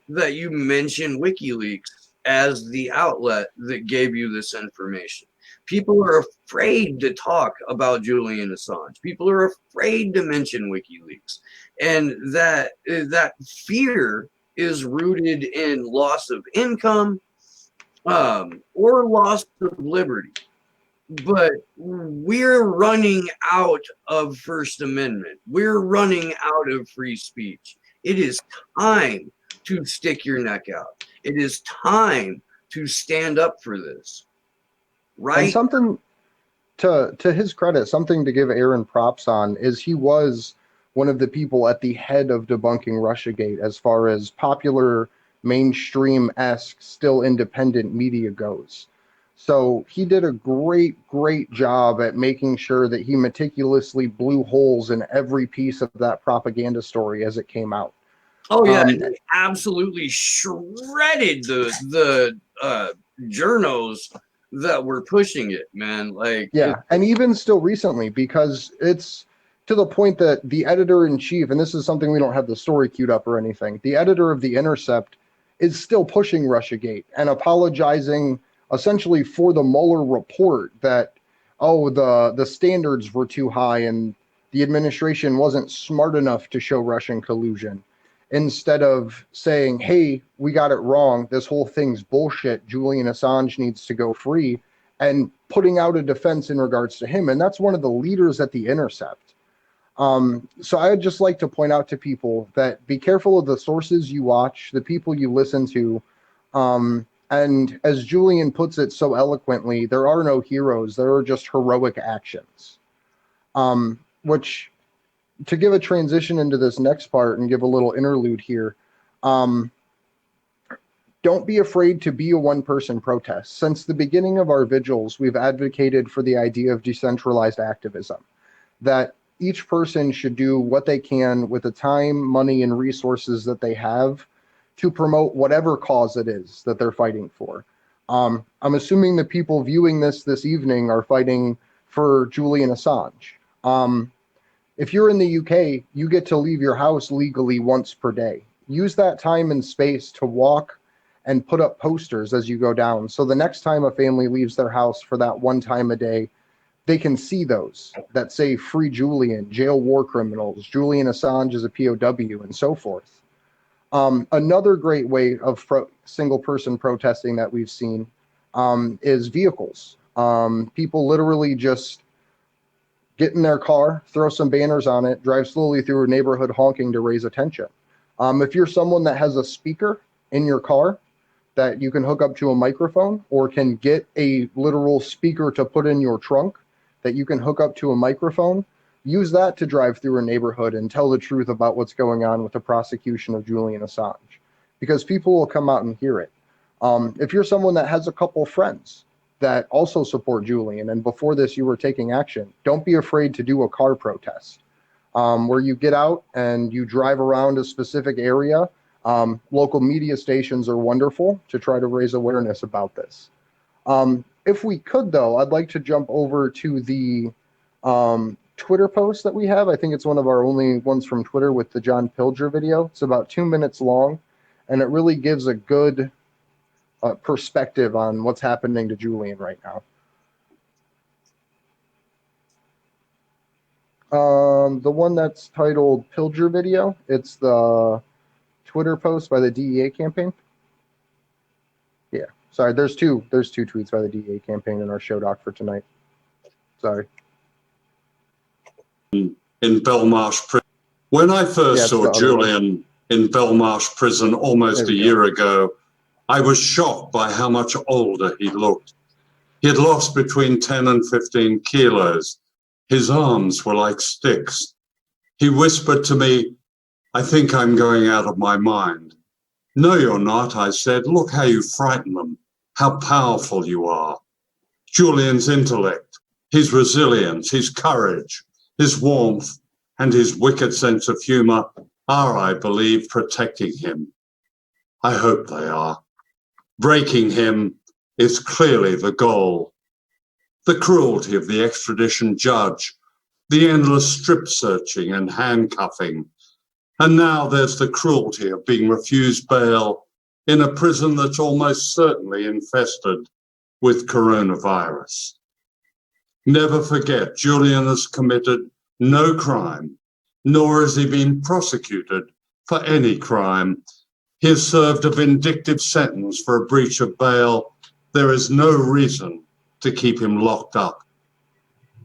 that you mention WikiLeaks as the outlet that gave you this information. People are afraid to talk about Julian Assange. People are afraid to mention WikiLeaks. And that fear is rooted in loss of income, or loss of liberty. But we're running out of First Amendment. We're running out of free speech. It is time to stick your neck out. It is time to stand up for this. Right? And something to his credit, something to give Aaron props on, is he was one of the people at the head of debunking Russiagate as far as popular, mainstream-esque, still independent media goes. So he did a great job at making sure that he meticulously blew holes in every piece of that propaganda story as it came out. Oh yeah, he absolutely shredded the journos that were pushing it, man. Like, yeah, and even still recently, because it's to the point that the editor-in-chief, and this is something we don't have the story queued up or anything, the editor of The Intercept is still pushing Russiagate and apologizing essentially for the Mueller report that, oh, the standards were too high and the administration wasn't smart enough to show Russian collusion. Instead of saying, hey, we got it wrong, this whole thing's bullshit, Julian Assange needs to go free, and putting out a defense in regards to him. And that's one of the leaders at The Intercept. So I'd just like to point out to people that be careful of the sources you watch, the people you listen to. And as Julian puts it so eloquently, there are no heroes, there are just heroic actions. Which, to give a transition into this next part and give a little interlude here, don't be afraid to be a one-person protest. Since the beginning of our vigils, we've advocated for the idea of decentralized activism, that each person should do what they can with the time, money, and resources that they have to promote whatever cause it is that they're fighting for. I'm assuming the people viewing this evening are fighting for Julian Assange. If you're in the UK, you get to leave your house legally once per day. Use that time and space to walk and put up posters as you go down. So the next time a family leaves their house for that one time a day, they can see those that say free Julian, jail war criminals, Julian Assange is a POW, and so forth. Another great way of single person protesting that we've seen is vehicles. People literally just get in their car, throw some banners on it, drive slowly through a neighborhood honking to raise attention. If you're someone that has a speaker in your car that you can hook up to a microphone, or can get a literal speaker to put in your trunk that you can hook up to a microphone, use that to drive through a neighborhood and tell the truth about what's going on with the prosecution of Julian Assange, because people will come out and hear it. If you're someone that has a couple friends that also support Julian, and before this you were taking action, don't be afraid to do a car protest, where you get out and you drive around a specific area. Local media stations are wonderful to try to raise awareness about this. If we could, though, I'd like to jump over to the Twitter post that we have. I think it's one of our only ones from Twitter with the John Pilger video. It's about 2 minutes long, and it really gives a good perspective on what's happening to Julian right now. The one that's titled Pilger video, it's the Twitter post by the DEA campaign. Yeah, sorry, there's two tweets by the DEA campaign in our show doc for tonight. Sorry. In Belmarsh prison. When I first saw Julian in Belmarsh prison almost a year ago, I was shocked by how much older he looked. He had lost between 10 and 15 kilos. His arms were like sticks. He whispered to me, "I think I'm going out of my mind." "No, you're not," I said. "Look how you frighten them, how powerful you are." Julian's intellect, his resilience, his courage, his warmth, and his wicked sense of humor are, I believe, protecting him. I hope they are. Breaking him is clearly the goal. The cruelty of the extradition judge, the endless strip searching and handcuffing, and now there's the cruelty of being refused bail in a prison that's almost certainly infested with coronavirus. Never forget, Julian has committed no crime, nor has he been prosecuted for any crime. He has served a vindictive sentence for a breach of bail. There is no reason to keep him locked up.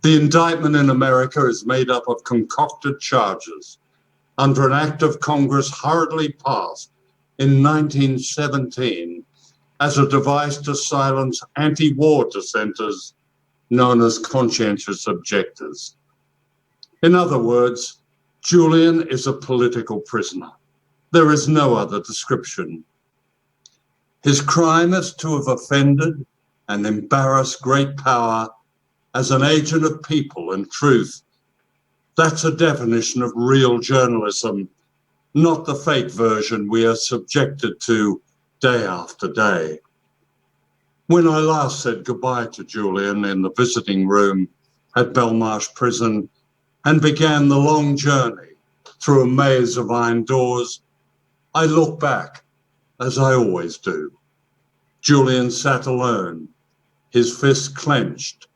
The indictment in America is made up of concocted charges under an act of Congress hurriedly passed in 1917 as a device to silence anti-war dissenters known as conscientious objectors. In other words, Julian is a political prisoner. There is no other description. His crime is to have offended and embarrassed great power as an agent of people and truth. That's a definition of real journalism, not the fake version we are subjected to day after day. When I last said goodbye to Julian in the visiting room at Belmarsh Prison and began the long journey through a maze of iron doors, I look back, as I always do. Julian sat alone, his fists clenched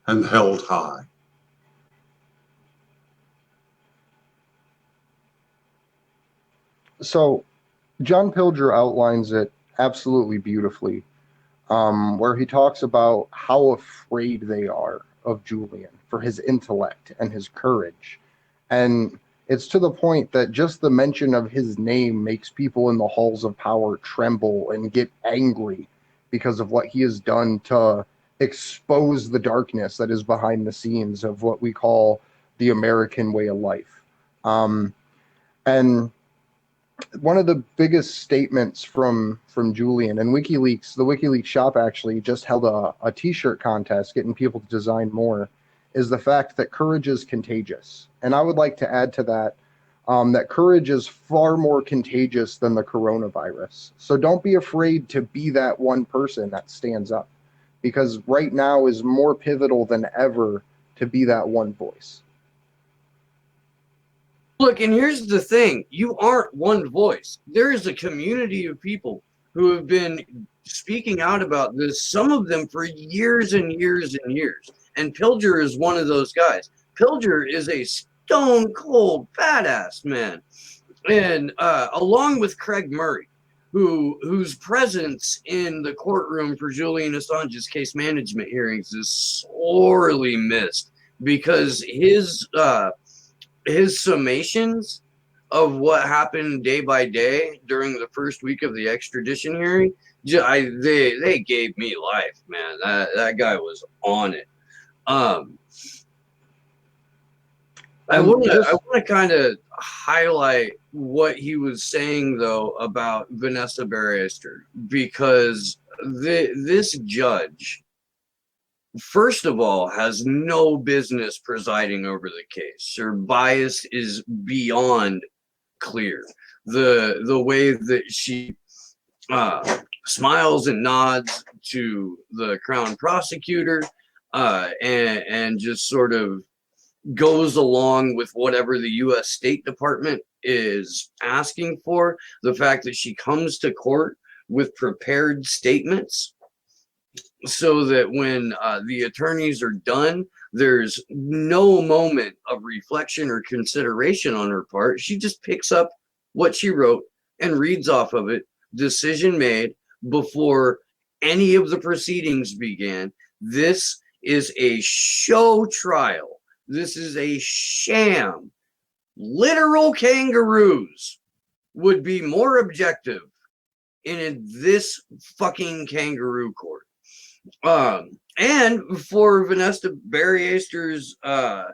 and held high. So John Pilger outlines it absolutely beautifully, where he talks about how afraid they are of Julian for his intellect and his courage. And it's to the point that just the mention of his name makes people in the halls of power tremble and get angry because of what he has done to expose the darkness that is behind the scenes of what we call the American way of life. And one of the biggest statements from Julian and WikiLeaks, the WikiLeaks shop actually just held a t-shirt contest getting people to design more, is the fact that courage is contagious. And I would like to add to that that courage is far more contagious than the coronavirus. So don't be afraid to be that one person that stands up, because right now is more pivotal than ever to be that one voice. Look, and here's the thing. You aren't one voice. There is a community of people who have been speaking out about this, some of them for years and years and years. And Pilger is one of those guys. Pilger is a stone cold badass, man. And along with Craig Murray, whose presence in the courtroom for Julian Assange's case management hearings is sorely missed, because his summations of what happened day by day during the first week of the extradition hearing, they gave me life, man. That guy was on it. I want to kind of highlight what he was saying, though, about Vanessa Barrister, because this judge, first of all, has no business presiding over the case. Her bias is beyond clear. The way that she smiles and nods to the Crown prosecutor and just sort of goes along with whatever the U.S. State Department is asking for. The fact that she comes to court with prepared statements so that when the attorneys are done, there's no moment of reflection or consideration on her part. She just picks up what she wrote and reads off of it. Decision made before any of the proceedings began. This is a show trial. This is a sham. Literal kangaroos would be more objective in this fucking kangaroo court. And for Vanessa Barrister's, I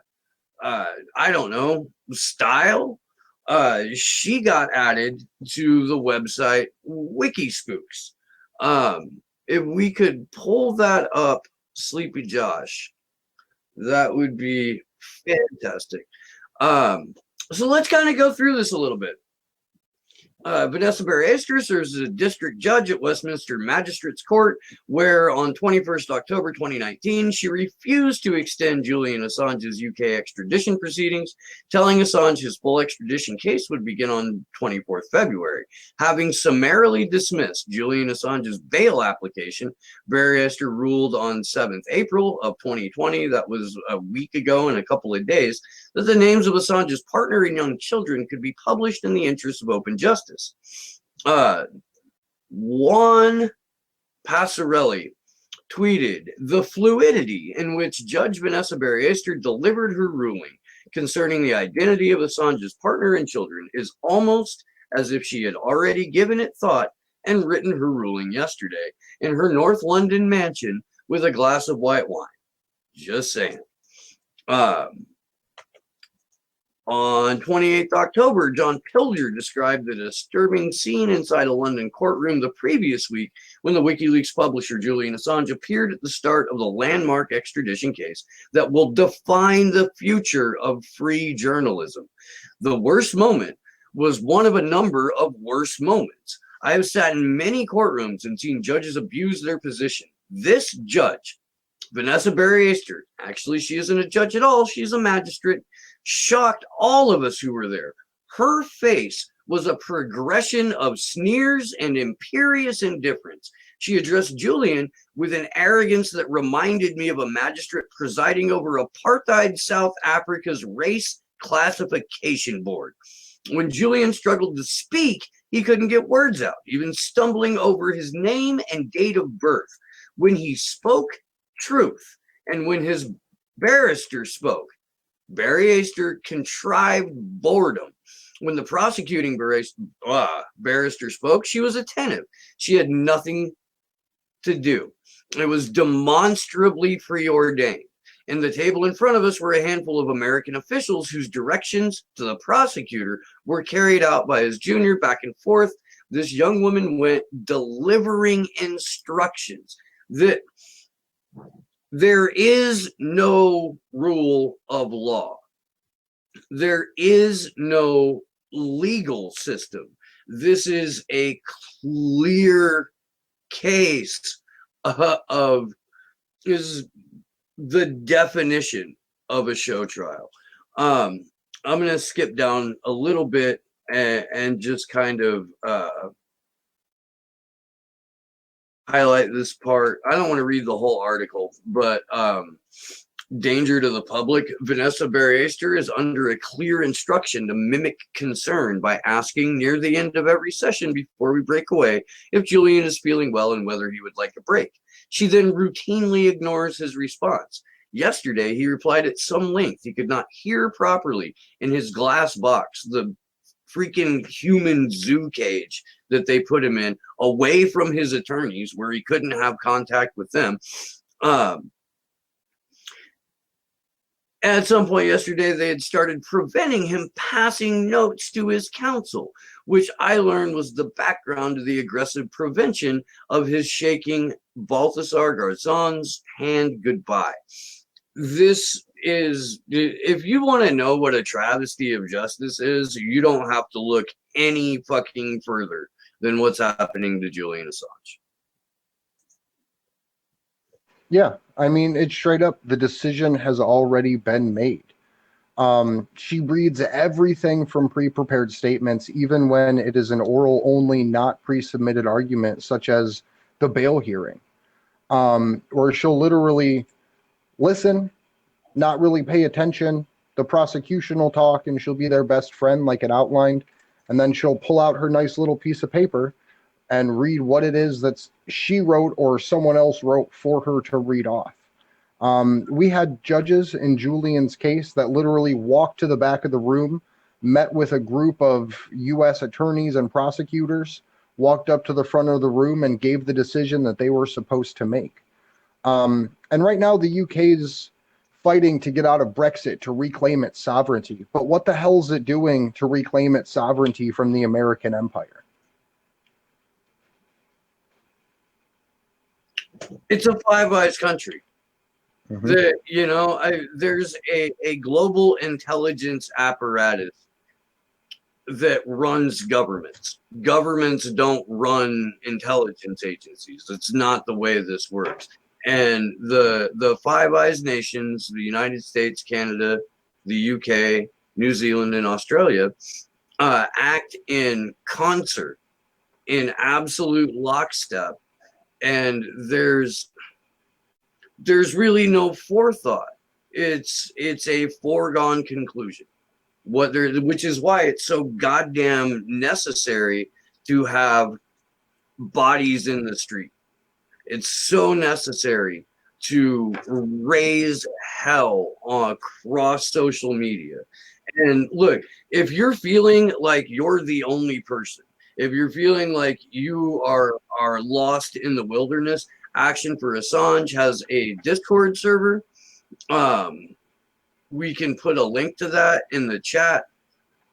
don't know, style, she got added to the website Wikispooks. If we could pull that up, Sleepy Josh, that would be fantastic. So let's kind of go through this a little bit. Vanessa Barrister serves as a district judge at Westminster Magistrates Court, where on 21st October 2019, she refused to extend Julian Assange's UK extradition proceedings, telling Assange his full extradition case would begin on 24th February. Having summarily dismissed Julian Assange's bail application, Barrister ruled on 7th April of 2020, that was a week ago and a couple of days, that the names of Assange's partner and young children could be published in the interest of open justice. Juan Passarelli tweeted, "The fluidity in which Judge Vanessa Barrister delivered her ruling concerning the identity of Assange's partner and children is almost as if she had already given it thought and written her ruling yesterday in her North London mansion with a glass of white wine." Just saying. On 28th October, John Pilger described the disturbing scene inside a London courtroom the previous week when the WikiLeaks publisher Julian Assange appeared at the start of the landmark extradition case that will define the future of free journalism. The worst moment was one of a number of worse moments. I have sat in many courtrooms and seen judges abuse their position. This judge, Vanessa Barrister, actually she isn't a judge at all, she's a magistrate, shocked all of us who were there. Her face was a progression of sneers and imperious indifference. She addressed Julian with an arrogance that reminded me of a magistrate presiding over apartheid South Africa's race classification board. When Julian struggled to speak, he couldn't get words out, even stumbling over his name and date of birth. When he spoke, truth. And when his barrister spoke, barrister contrived boredom. When the prosecuting barrister spoke, she was attentive. She had nothing to do. It was demonstrably preordained. In the table in front of us were a handful of American officials whose directions to the prosecutor were carried out by his junior back and forth. This young woman went delivering instructions that there is no rule of law. There is no legal system. This is a clear case of is the definition of a show trial. I'm going to skip down a little bit and just kind of highlight this part. I don't want to read the whole article, but danger to the public. Vanessa Barriester is under a clear instruction to mimic concern by asking near the end of every session before we break away if Julian is feeling well and whether he would like a break. She then routinely ignores his response. Yesterday, he replied at some length. He could not hear properly in his glass box, the freaking human zoo cage that they put him in, away from his attorneys where he couldn't have contact with them. At some point yesterday, they had started preventing him passing notes to his counsel, which I learned was the background to the aggressive prevention of his shaking Balthasar Garzon's hand goodbye. This is, if you want to know what a travesty of justice is, you don't have to look any fucking further than what's happening to Julian Assange. Yeah, I mean, it's straight up, the decision has already been made. She reads everything from pre-prepared statements, even when it is an oral only, not pre-submitted argument, such as the bail hearing, where she'll literally listen, not really pay attention. The prosecution will talk and she'll be their best friend like it outlined. And then she'll pull out her nice little piece of paper and read what it is that she wrote or someone else wrote for her to read off. We had judges in Julian's case that literally walked to the back of the room, met with a group of U.S. attorneys and prosecutors, walked up to the front of the room and gave the decision that they were supposed to make. And right now the UK's fighting to get out of Brexit to reclaim its sovereignty. But what the hell is it doing to reclaim its sovereignty from the American empire? It's a Five Eyes country. Mm-hmm. There's a global intelligence apparatus that runs governments. Governments don't run intelligence agencies. It's not the way this works. And the Five Eyes nations, the United States, Canada, the UK, New Zealand, and Australia, act in concert, in absolute lockstep. And there's really no forethought. It's a foregone conclusion. Which is why it's so goddamn necessary to have bodies in the street. It's so necessary to raise hell across social media. And look, if you're feeling like you're the only person, if you're feeling like you are lost in the wilderness, Action4Assange has a Discord server. We can put a link to that in the chat.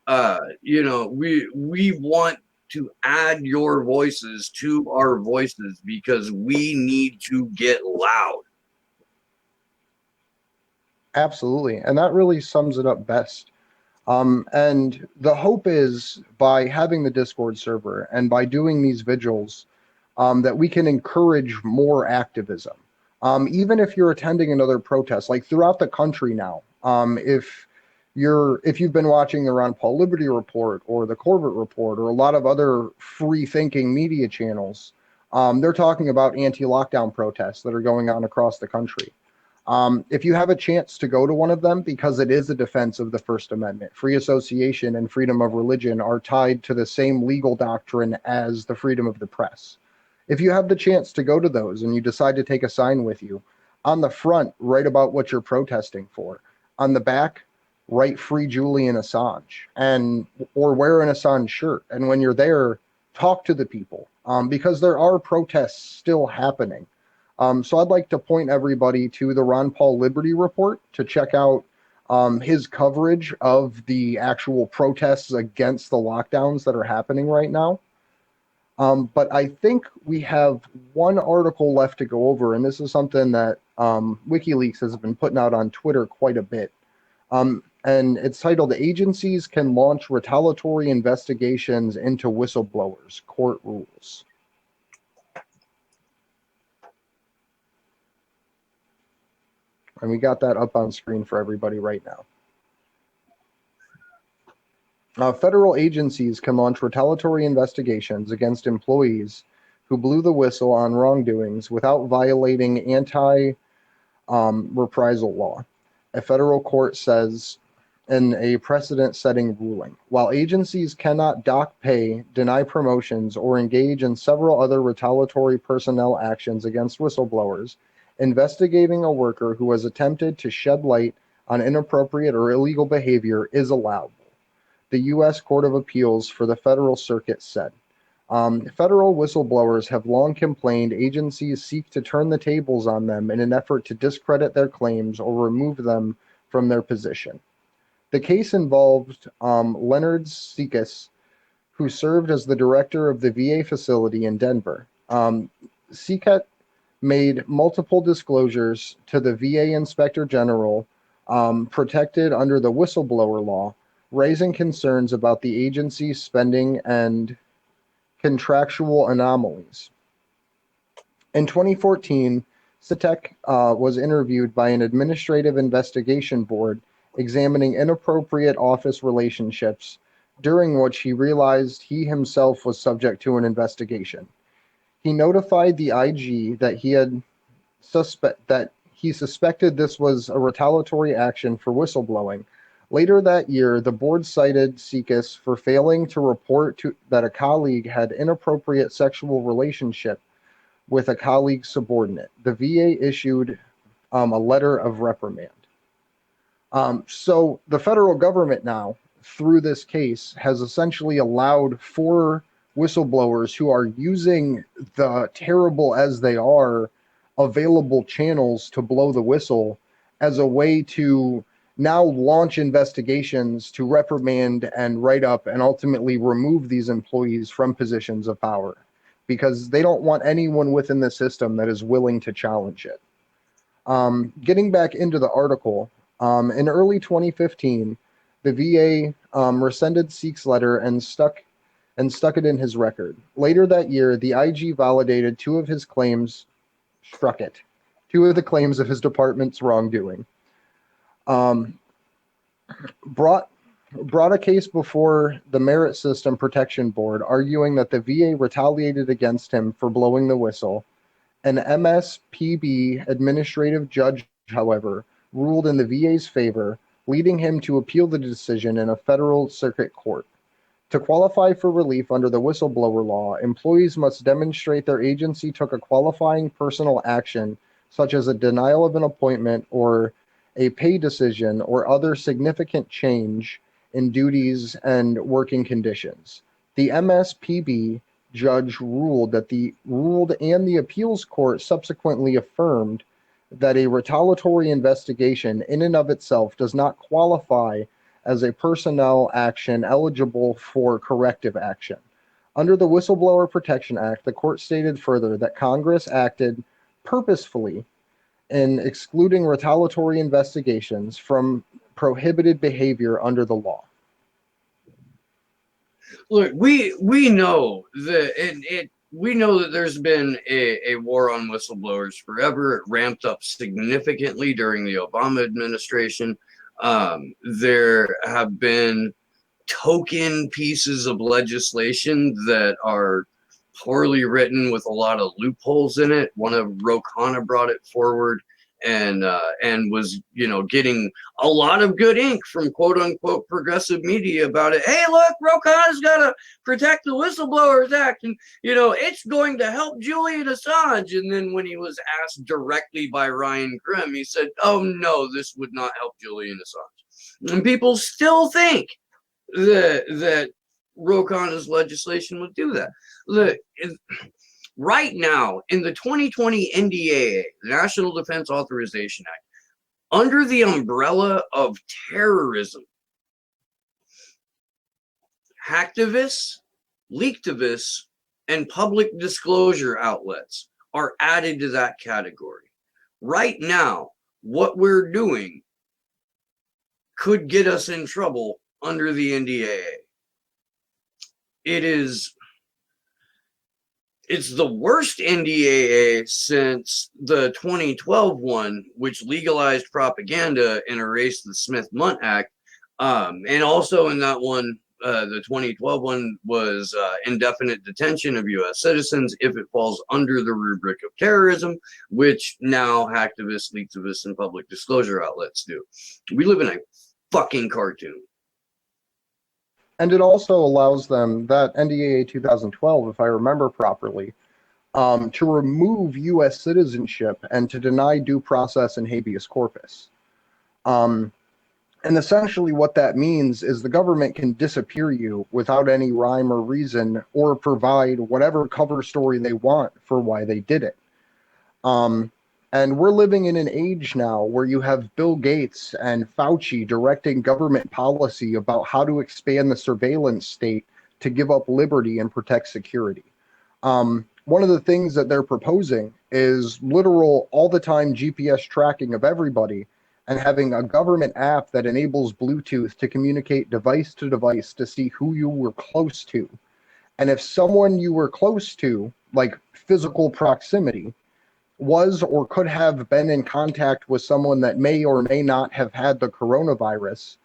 We want to add your voices to our voices because we need to get loud. Absolutely. And that really sums it up best. And the hope is by having the Discord server and by doing these vigils, that we can encourage more activism. Even if you're attending another protest, like throughout the country now, if you've been watching the Ron Paul Liberty Report or the Corbett Report or a lot of other free-thinking media channels, they're talking about anti-lockdown protests that are going on across the country. If you have a chance to go to one of them, because it is a defense of the First Amendment, free association and freedom of religion are tied to the same legal doctrine as the freedom of the press. If you have the chance to go to those and you decide to take a sign with you, on the front, write about what you're protesting for. On the back, write "Free Julian Assange," or wear an Assange shirt. And when you're there, talk to the people, because there are protests still happening. So I'd like to point everybody to the Ron Paul Liberty Report to check out his coverage of the actual protests against the lockdowns that are happening right now. But I think we have one article left to go over, and this is something that WikiLeaks has been putting out on Twitter quite a bit. And it's titled "Agencies Can Launch Retaliatory Investigations into Whistleblowers, Court Rules." And we got that up on screen for everybody right now. Federal agencies can launch retaliatory investigations against employees who blew the whistle on wrongdoings without violating anti-reprisal law, a federal court says in a precedent-setting ruling. While agencies cannot dock pay, deny promotions, or engage in several other retaliatory personnel actions against whistleblowers, investigating a worker who has attempted to shed light on inappropriate or illegal behavior is allowable, the U.S. Court of Appeals for the Federal Circuit said. Federal whistleblowers have long complained agencies seek to turn the tables on them in an effort to discredit their claims or remove them from their position. The case involved Leonard Sikis, who served as the director of the VA facility in Denver. Sikis made multiple disclosures to the VA Inspector General protected under the whistleblower law, raising concerns about the agency's spending and contractual anomalies. In 2014, Sitek was interviewed by an administrative investigation board examining inappropriate office relationships, during which he realized he himself was subject to an investigation. He notified the IG that he suspected this was a retaliatory action for whistleblowing. Later that year, the board cited Sikis for failing to report that a colleague had inappropriate sexual relationship with a colleague's subordinate. The VA issued a letter of reprimand. So the federal government now, through this case, has essentially allowed 4 whistleblowers who are using the terrible as they are available channels to blow the whistle as a way to now launch investigations to reprimand and write up and ultimately remove these employees from positions of power, because they don't want anyone within the system that is willing to challenge it. Getting back into the article, in early 2015, the VA rescinded Sik's letter and stuck it in his record. Later that year, the IG validated 2 of his claims, struck it, 2 of the claims of his department's wrongdoing. Brought a case before the Merit System Protection Board, arguing that the VA retaliated against him for blowing the whistle. An MSPB administrative judge, however, ruled in the VA's favor, leading him to appeal the decision in a federal circuit court. To qualify for relief under the whistleblower law, employees must demonstrate their agency took a qualifying personal action, such as a denial of an appointment or a pay decision or other significant change in duties and working conditions. The MSPB judge ruled and the appeals court subsequently affirmed that a retaliatory investigation in and of itself does not qualify as a personnel action eligible for corrective action. Under the Whistleblower Protection Act, the court stated further that Congress acted purposefully in excluding retaliatory investigations from prohibited behavior under the law. Look, we know that we know that there's been a war on whistleblowers forever. It ramped up significantly during the Obama administration. There have been token pieces of legislation that are poorly written with a lot of loopholes in it. One of Ro Khanna brought it forward, and was, you know, getting a lot of good ink from quote unquote progressive media about it. Hey, look, Rokan's got to protect the Whistleblowers Act, and you know it's going to help Julian Assange. And then when he was asked directly by Ryan Grimm, he said, "Oh no, this would not help Julian Assange." And people still think that Ro-Khanna's legislation would do that. Look, right now in the 2020 NDAA, the National Defense Authorization Act, under the umbrella of terrorism, hacktivists, leaktivists, and public disclosure outlets are added to that category. Right now, what we're doing could get us in trouble under the NDAA. It's the worst NDAA since the 2012 one, which legalized propaganda and erased the Smith-Mundt Act. And also in that one, the 2012 one was indefinite detention of U.S. citizens if it falls under the rubric of terrorism, which now hacktivists, leaktivists, and public disclosure outlets do. We live in a fucking cartoon. And it also allows them, that NDAA 2012, if I remember properly, to remove U.S. citizenship and to deny due process and habeas corpus. And essentially what that means is the government can disappear you without any rhyme or reason or provide whatever cover story they want for why they did it. And we're living in an age now where you have Bill Gates and Fauci directing government policy about how to expand the surveillance state to give up liberty and protect security. One of the things that they're proposing is literal all-the-time GPS tracking of everybody and having a government app that enables Bluetooth to communicate device to device to see who you were close to. And if someone you were close to, like physical proximity, was or could have been in contact with someone that may or may not have had the coronavirus,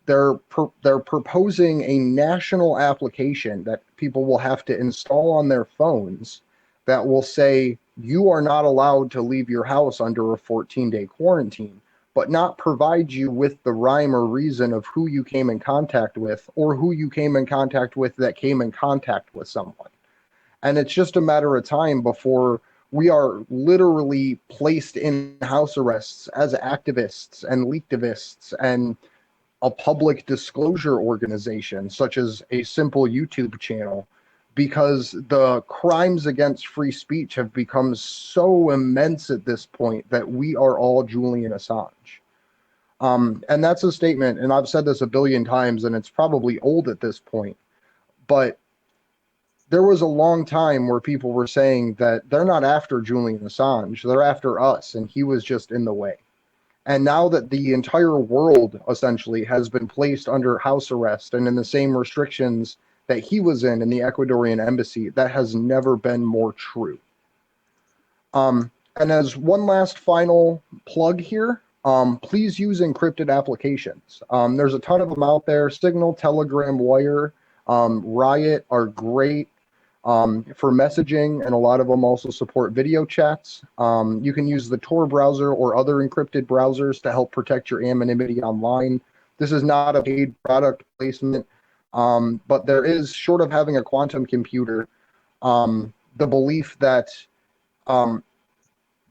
they're proposing a national application that people will have to install on their phones that will say you are not allowed to leave your house under a 14-day quarantine, but not provide you with the rhyme or reason of who you came in contact with or who you came in contact with that came in contact with someone. And it's just a matter of time before we are literally placed in house arrests as activists and leaktivists and a public disclosure organization, such as a simple YouTube channel, because the crimes against free speech have become so immense at this point that we are all Julian Assange. And that's a statement, and I've said this a billion times, and it's probably old at this point, but there was a long time where people were saying that they're not after Julian Assange, they're after us, and he was just in the way. And now that the entire world essentially has been placed under house arrest and in the same restrictions that he was in the Ecuadorian embassy, that has never been more true. And as one last final plug here, please use encrypted applications. There's a ton of them out there. Signal, Telegram, Wire, Riot are great for messaging, and a lot of them also support video chats. You can use the Tor browser or other encrypted browsers to help protect your anonymity online. This is not a paid product placement, but there is, short of having a quantum computer, the belief that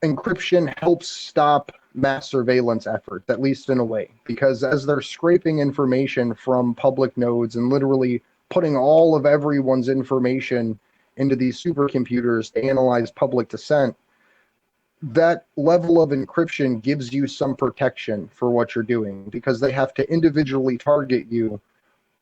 encryption helps stop mass surveillance efforts, at least in a way, because as they're scraping information from public nodes and literally putting all of everyone's information into these supercomputers to analyze public dissent, that level of encryption gives you some protection for what you're doing, because they have to individually target you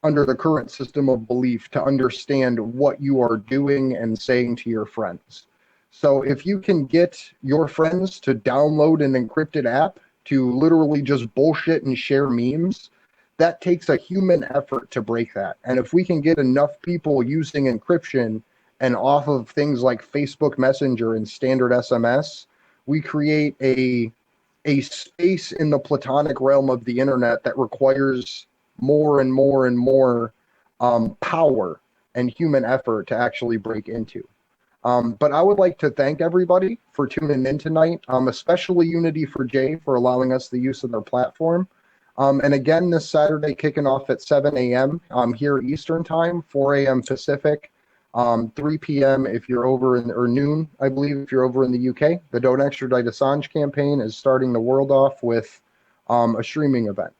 under the current system of belief to understand what you are doing and saying to your friends. So if you can get your friends to download an encrypted app to literally just bullshit and share memes, that takes a human effort to break that. And if we can get enough people using encryption and off of things like Facebook Messenger and standard SMS, we create a space in the platonic realm of the internet that requires more and more and more power and human effort to actually break into. But I would like to thank everybody for tuning in tonight, especially Unity for Jay for allowing us the use of their platform. And again, this Saturday, kicking off at 7 a.m. Here Eastern Time, 4 a.m. Pacific, 3 p.m. if you're over in, or noon, I believe, if you're over in the UK. The Don't Extradite Assange campaign is starting the world off with a streaming event.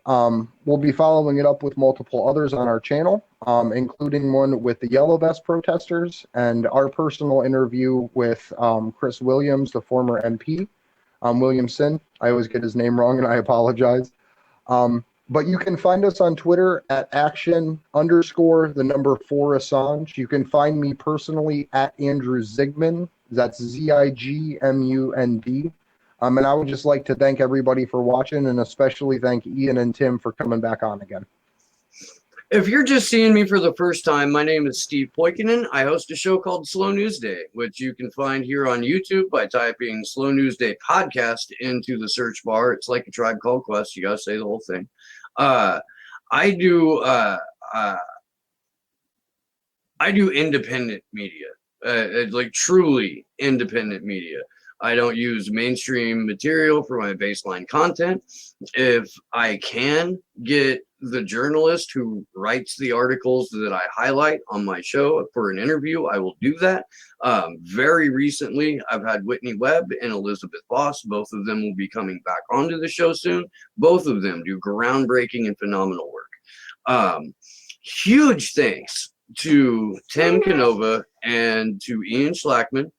We'll be following it up with multiple others on our channel, including one with the Yellow Vest protesters and our personal interview with Chris Williams, the former MP. Williamson. I always get his name wrong and I apologize. But you can find us on Twitter at action_4Assange. You can find me personally at Andrew Zigmund. That's Zigmund. And I would just like to thank everybody for watching, and especially thank Ian and Tim for coming back on again. If you're just seeing me for the first time, my name is Steve Poikinen. I host a show called Slow News Day, which you can find here on YouTube by typing Slow News Day Podcast into the search bar. It's like a Tribe Called Quest. You got to say the whole thing. I do independent media, like truly independent media. I don't use mainstream material for my baseline content. If I can get the journalist who writes the articles that I highlight on my show for an interview, I will do that. Very recently, I've had Whitney Webb and Elizabeth Voss. Both of them will be coming back onto the show soon. Both of them do groundbreaking and phenomenal work. Huge thanks to Tim Canova and to Ian Schlackman.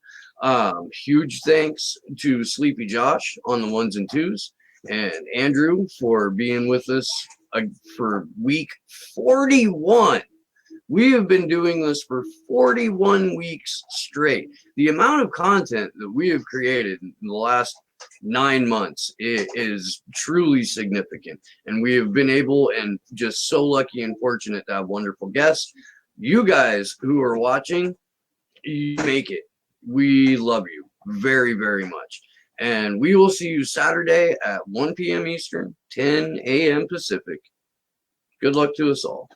Huge thanks to Sleepy Josh on the ones and twos, and Andrew for being with us for week 41. We have been doing this for 41 weeks straight. The amount of content that we have created in the last 9 months is truly significant, and we have been able and just so lucky and fortunate to have wonderful guests. You guys who are watching, you make it. We love you very, very much. And we will see you Saturday at 1 p.m. Eastern, 10 a.m. Pacific. Good luck to us all.